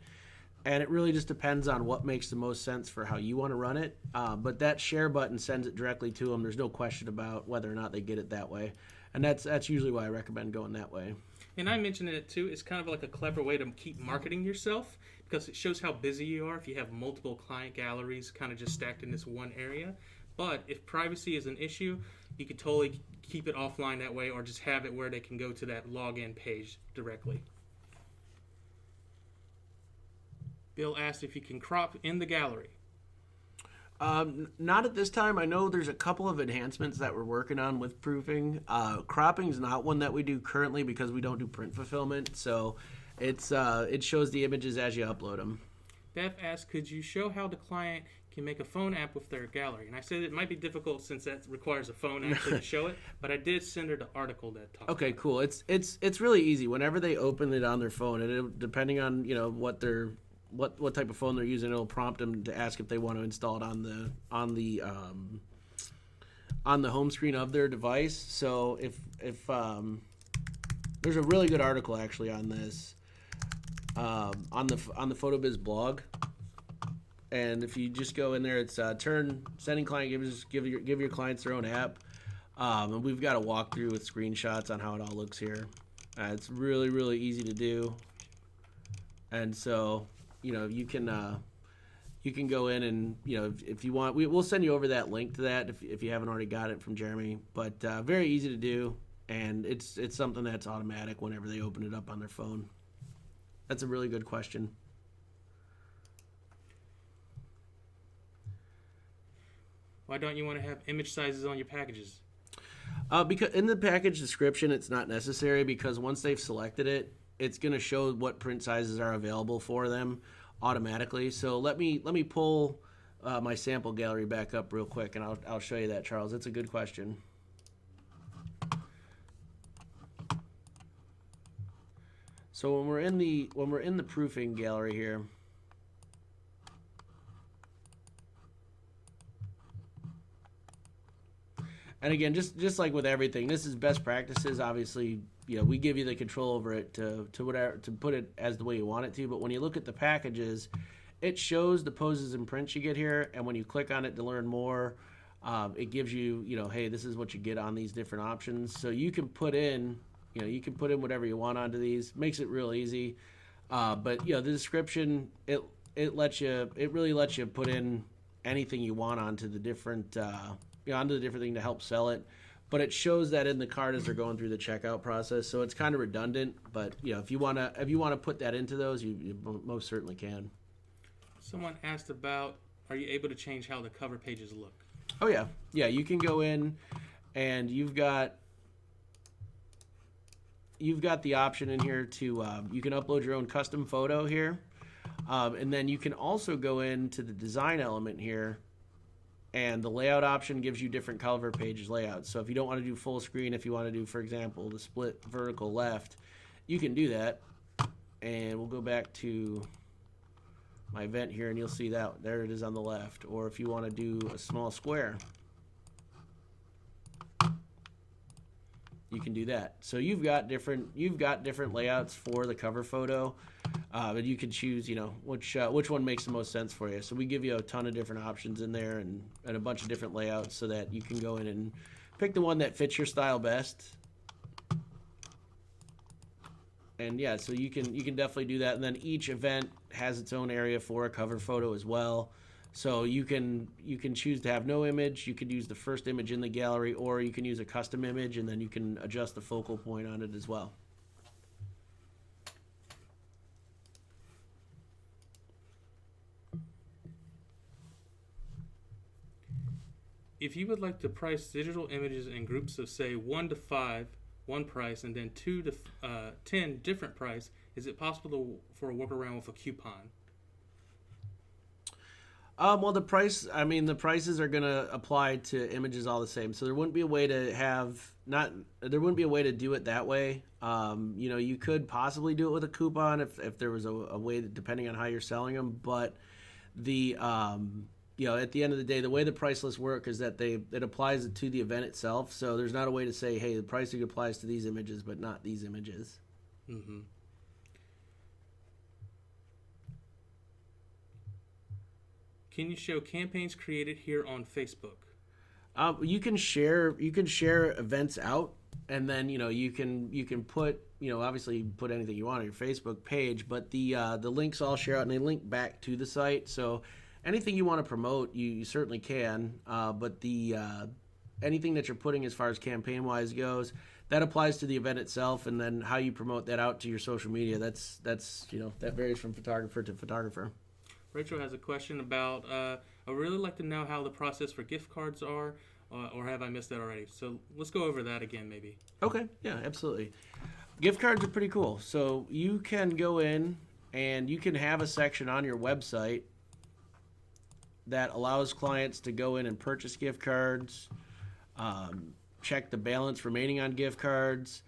and it really just depends on what makes the most sense for how you want to run it. But that share button sends it directly to them. There's no question about whether or not they get it that way, and that's usually why I recommend going that way. And I mentioned it too. It's kind of like a clever way to keep marketing yourself, because it shows how busy you are if you have multiple client galleries kind of just stacked in this one area. But if privacy is an issue, you could totally keep it offline that way, or just have it where they can go to that login page directly. Bill asked if you can crop in the gallery. Not at this time. I know there's a couple of enhancements that we're working on with proofing. Cropping is not one that we do currently because we don't do print fulfillment. So it shows the images as you upload them. Beth asked, could you show how the client can make a phone app with their gallery? And I said it might be difficult since that requires a phone actually to show it, but I did send her the article that talks Okay, about cool. It's really easy. Whenever they open it on their phone, and depending on what type of phone they're using, it'll prompt them to ask if they want to install it on the home screen of their device. So if there's a really good article actually on this on the PhotoBiz blog, and if you just go in there, it's sending client give your clients their own app, and we've got a walkthrough with screenshots on how it all looks here. It's really really easy to do, and so you can go in and if you want, we'll send you over that link to that if you haven't already got it from Jeremy. But very easy to do, and it's something that's automatic whenever they open it up on their phone. That's a really good question. Why don't you want to have image sizes on your packages? Because in the package description, it's not necessary, because once they've selected it, it's going to show what print sizes are available for them automatically. So let me pull my sample gallery back up real quick, and I'll show you that, Charles. It's a good question. So when we're in the proofing gallery here, and again, just like with everything, this is best practices. Obviously, we give you the control over it to put it as the way you want it to. But when you look at the packages, it shows the poses and prints you get here, and when you click on it to learn more, it gives you, hey, this is what you get on these different options. So you can put in, whatever you want onto these. Makes it real easy. But the description, it really lets you put in anything you want onto the different onto the different thing to help sell it. But it shows that in the cart as they're going through the checkout process, so it's kind of redundant. But if you want to put that into those, you most certainly can. Someone asked about, are you able to change how the cover pages look? Oh yeah, you can go in, and you've got the option in here to you can upload your own custom photo here, and then you can also go into the design element here. And the layout option gives you different cover pages layouts. So if you don't want to do full screen, if you want to do, for example, the split vertical left, you can do that. And we'll go back to my event here, and you'll see that there it is on the left. Or if you want to do a small square, you can do that. So you've got different layouts for the cover photo, but you can choose which one makes the most sense for you. So we give you a ton of different options in there, and a bunch of different layouts, so that you can go in and pick the one that fits your style best. And yeah, so you can definitely do that. And then each event has its own area for a cover photo as well. So you can choose to have no image. You could use the first image in the gallery, or you can use a custom image, and then you can adjust the focal point on it as well. If you would like to price digital images in groups of, say, 1 to 5, one price, and then 2 to 10 different price, is it possible for a workaround with a coupon? Well, the prices are going to apply to images all the same. So there wouldn't be a way to do it that way. You could possibly do it with a coupon if there was a way that, depending on how you're selling them. But the at the end of the day, the way the price lists work is that it applies to the event itself. So there's not a way to say, hey, the pricing applies to these images, but not these images. Mm-hmm. Can you show campaigns created here on Facebook? You can share events out, and then you can put obviously put anything you want on your Facebook page, but the links all share out, and they link back to the site. So anything you want to promote, you certainly can. But the anything that you're putting as far as campaign wise goes, that applies to the event itself, and then how you promote that out to your social media. That varies from photographer to photographer. Rachel has a question about I would really like to know how the process for gift cards are, or have I missed that already? So let's go over that again, maybe. Okay, yeah, absolutely. Gift cards are pretty cool. So you can go in and you can have a section on your website that allows clients to go in and purchase gift cards, check the balance remaining on gift cards,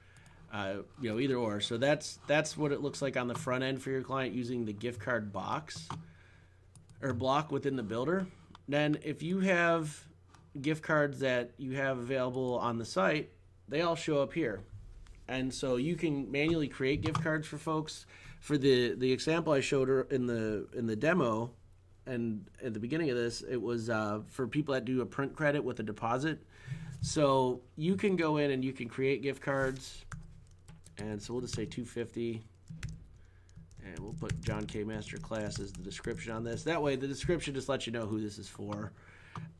either or. So that's what it looks like on the front end for your client using the gift card box or block within the builder. Then if you have gift cards that you have available on the site, they all show up here. And so you can manually create gift cards for folks. For the example I showed her in the demo, and at the beginning of this, it was for people that do a print credit with a deposit. So you can go in and you can create gift cards, and so we'll just say $250, and we'll put John K. MasterClass as the description on this. That way, the description just lets you know who this is for,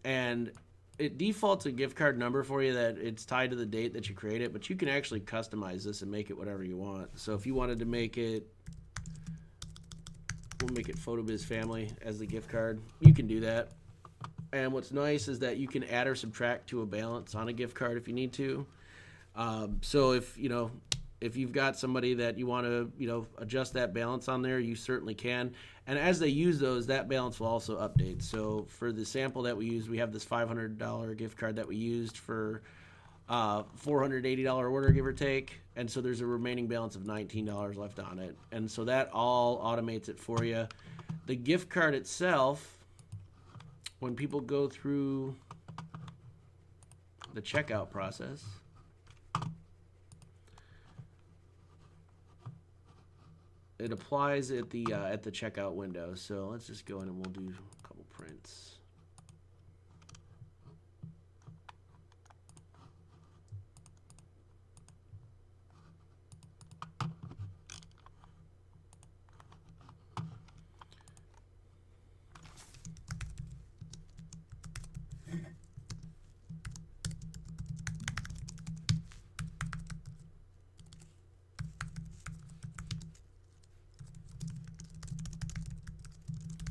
and it defaults a gift card number for you that it's tied to the date that you create it, but you can actually customize this and make it whatever you want. So if you wanted to make it, we'll make it PhotoBiz Family as the gift card. You can do that. And what's nice is that you can add or subtract to a balance on a gift card if you need to. So if you've got somebody that you want to adjust that balance on there, you certainly can. And as they use those, that balance will also update. So for the sample that we used, we have this $500 gift card that we used for $480 order, give or take. And so there's a remaining balance of $19 left on it. And so that all automates it for you. The gift card itself, when people go through the checkout process, it applies at the checkout window. So let's just go in and we'll do a couple prints.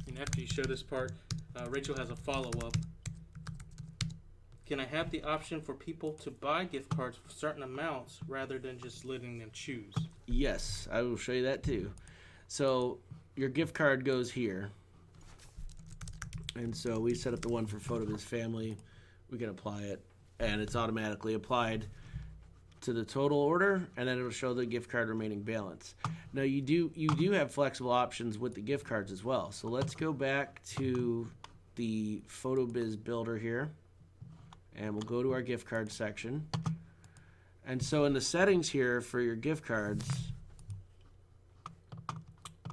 And after you show this part, Rachel has a follow-up. Can I have the option for people to buy gift cards for certain amounts rather than just letting them choose? Yes, I will show you that too. So your gift card goes here. And so we set up the one for PhotoBiz Family. We can apply it, and it's automatically applied to the total order, and then it'll show the gift card remaining balance. Now you do have flexible options with the gift cards as well. So let's go back to the PhotoBiz builder here, and we'll go to our gift card section. And so in the settings here for your gift cards,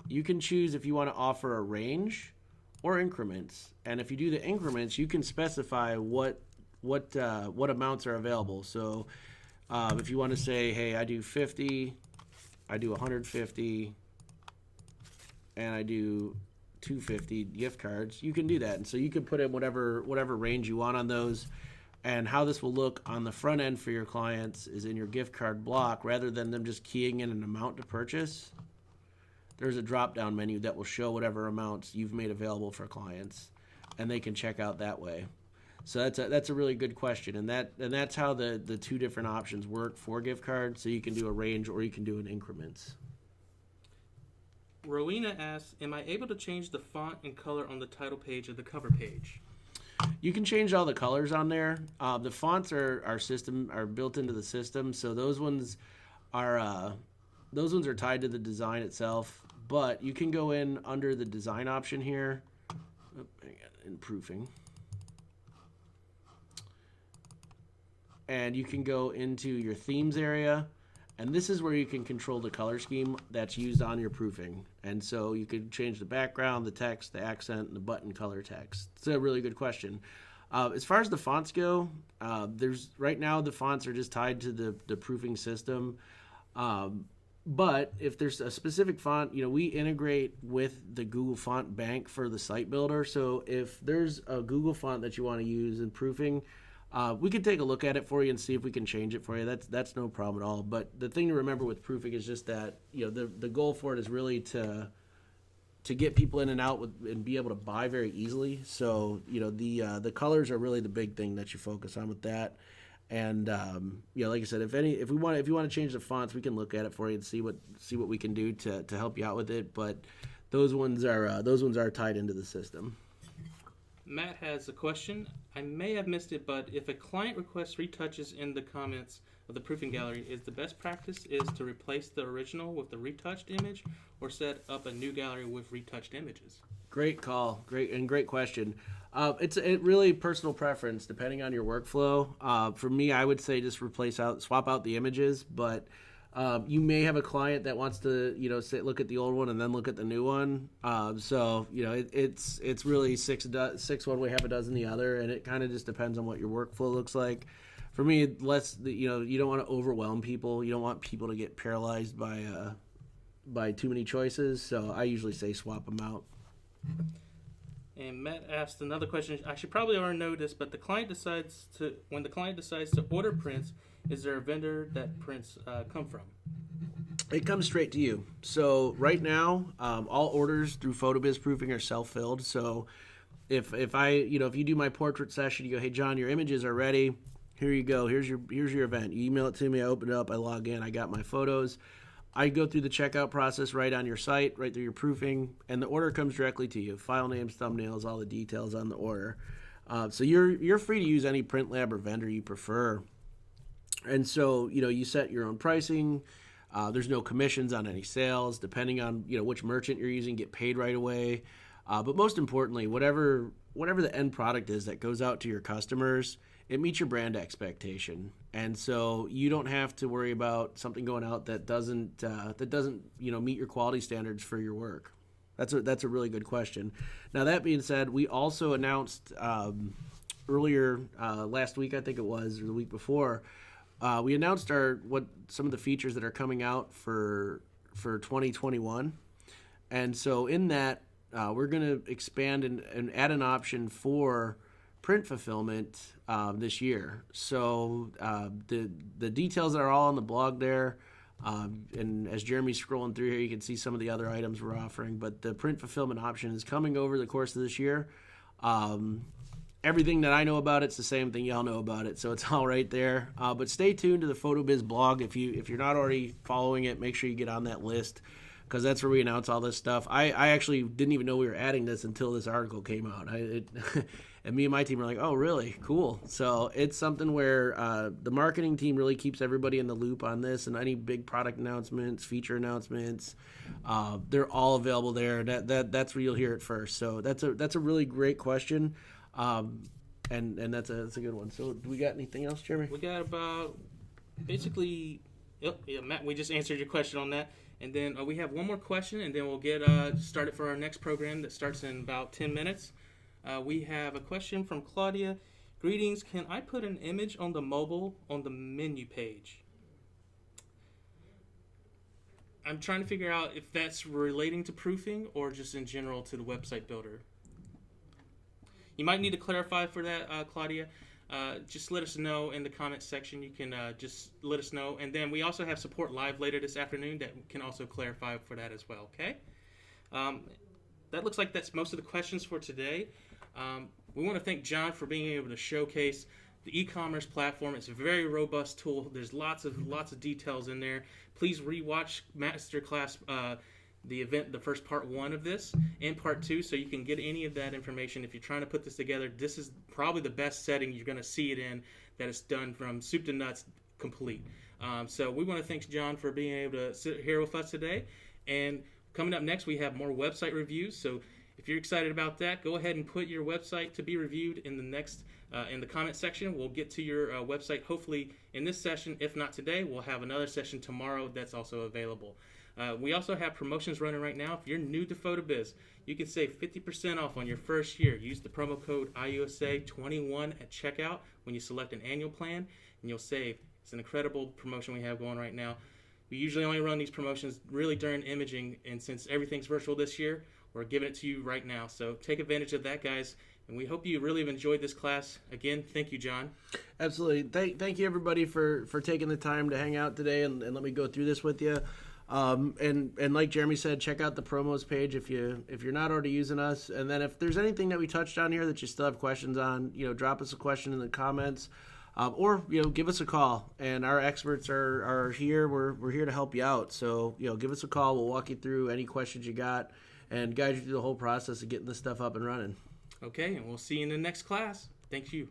you can choose if you want to offer a range or increments. And if you do the increments, you can specify what amounts are available. So if you want to say, hey, I do 50, I do 150, and I do 250 gift cards, you can do that. And so you can put in whatever range you want on those. And how this will look on the front end for your clients is in your gift card block, rather than them just keying in an amount to purchase. There's a drop-down menu that will show whatever amounts you've made available for clients, and they can check out that way. So that's a really good question, and that's how the two different options work for gift cards. So you can do a range or you can do an increments. Rowena asks, am I able to change the font and color on the title page of the cover page? You can change all the colors on there. The fonts are built into the system, so those ones are tied to the design itself. But you can go in under the design option here, in proofing, and you can go into your themes area, and this is where you can control the color scheme that's used on your proofing. And so you could change the background, the text, the accent, and the button color text. It's a really good question. As far as the fonts go, right now the fonts are just tied to the proofing system. But if there's a specific font, we integrate with the Google Font Bank for the site builder. So if there's a Google font that you want to use in proofing, we could take a look at it for you and see if we can change it for you. That's no problem at all. But the thing to remember with proofing is just that the goal for it is really to to get people in and out and be able to buy very easily. So the colors are really the big thing that you focus on with that. And like I said, if you want to change the fonts, we can look at it for you and see what we can do to help you out with it. But those ones are tied into the system. Matt has a question. I may have missed it, but if a client requests retouches in the comments of the proofing gallery, is the best practice is to replace the original with the retouched image, or set up a new gallery with retouched images? Great call. Great question. It's really personal preference depending on your workflow. For me, I would say just swap out the images, but you may have a client that wants to, look at the old one and then look at the new one. It's really six one way, half a dozen the other, and it kind of just depends on what your workflow looks like. For me, you don't want to overwhelm people. You don't want people to get paralyzed by too many choices. So I usually say swap them out. And Matt asked another question. I should probably already know this, but when the client decides to order prints, is there a vendor that prints come from? It comes straight to you. So right now, all orders through PhotoBiz Proofing are self-filled. So if you do my portrait session, you go, hey John, your images are ready. Here you go. Here's your event. You email it to me. I open it up. I log in. I got my photos. I go through the checkout process right on your site, right through your proofing, and the order comes directly to you. File names, thumbnails, all the details on the order. So you're free to use any print lab or vendor you prefer. And so you set your own pricing. There's no commissions on any sales. Depending on which merchant you're using, get paid right away. But most importantly, whatever the end product is that goes out to your customers, it meets your brand expectation. And so you don't have to worry about something going out that doesn't meet your quality standards for your work. That's a really good question. Now that being said, we also announced earlier last week, I think it was, or the week before, we announced some of the features that are coming out for 2021. And so in that, we're going to expand and add an option for print fulfillment this year. So the details are all on the blog there. And as Jeremy's scrolling through here, you can see some of the other items we're offering. But the print fulfillment option is coming over the course of this year. Everything that I know about it's the same thing y'all know about it, so it's all right there. But stay tuned to the PhotoBiz blog. If you're not already following it, make sure you get on that list, because that's where we announce all this stuff. I actually didn't even know we were adding this until this article came out. And me and my team were like, oh, really? Cool. So it's something where the marketing team really keeps everybody in the loop on this, and any big product announcements, feature announcements, they're all available there. That's where you'll hear it first. So that's a really great question. And that's a good one. So do we got anything else, Jeremy? We got about basically, Matt, we just answered your question on that. And then we have one more question, and then we'll get started for our next program that starts in about 10 minutes. We have a question from Claudia. Greetings, can I put an image on the mobile on the menu page? I'm trying to figure out if that's relating to proofing or just in general to the website builder. You might need to clarify for that, Claudia. Just let us know in the comments section. You can just let us know. And then we also have support live later this afternoon that can also clarify for that as well, okay? That looks like that's most of the questions for today. We want to thank John for being able to showcase the e-commerce platform. It's a very robust tool. There's lots of details in there. Please rewatch MasterClass, the event, the first part 1 of this, and part 2, so you can get any of that information. If you're trying to put this together, this is probably the best setting you're going to see it in, that it's done from soup to nuts complete. So we want to thank John for being able to sit here with us today. And coming up next, we have more website reviews. So if you're excited about that, go ahead and put your website to be reviewed in the next in the comment section. We'll get to your website hopefully in this session. If not today, we'll have another session tomorrow that's also available. We also have promotions running right now. If you're new to PhotoBiz, you can save 50% off on your first year. Use the promo code IUSA21 at checkout when you select an annual plan, and you'll save. It's an incredible promotion we have going right now. We usually only run these promotions really during imaging, and since everything's virtual this year, we're giving it to you right now. So take advantage of that, guys, and we hope you really have enjoyed this class. Again, thank you, John. Absolutely. Thank you, everybody, for taking the time to hang out today and let me go through this with you. And like Jeremy said, check out the promos page if you're not already using us. And then if there's anything that we touched on here that you still have questions on, drop us a question in the comments, or give us a call. And our experts are here. We're here to help you out. So give us a call. We'll walk you through any questions you got and guide you through the whole process of getting this stuff up and running. Okay, and we'll see you in the next class. Thank you.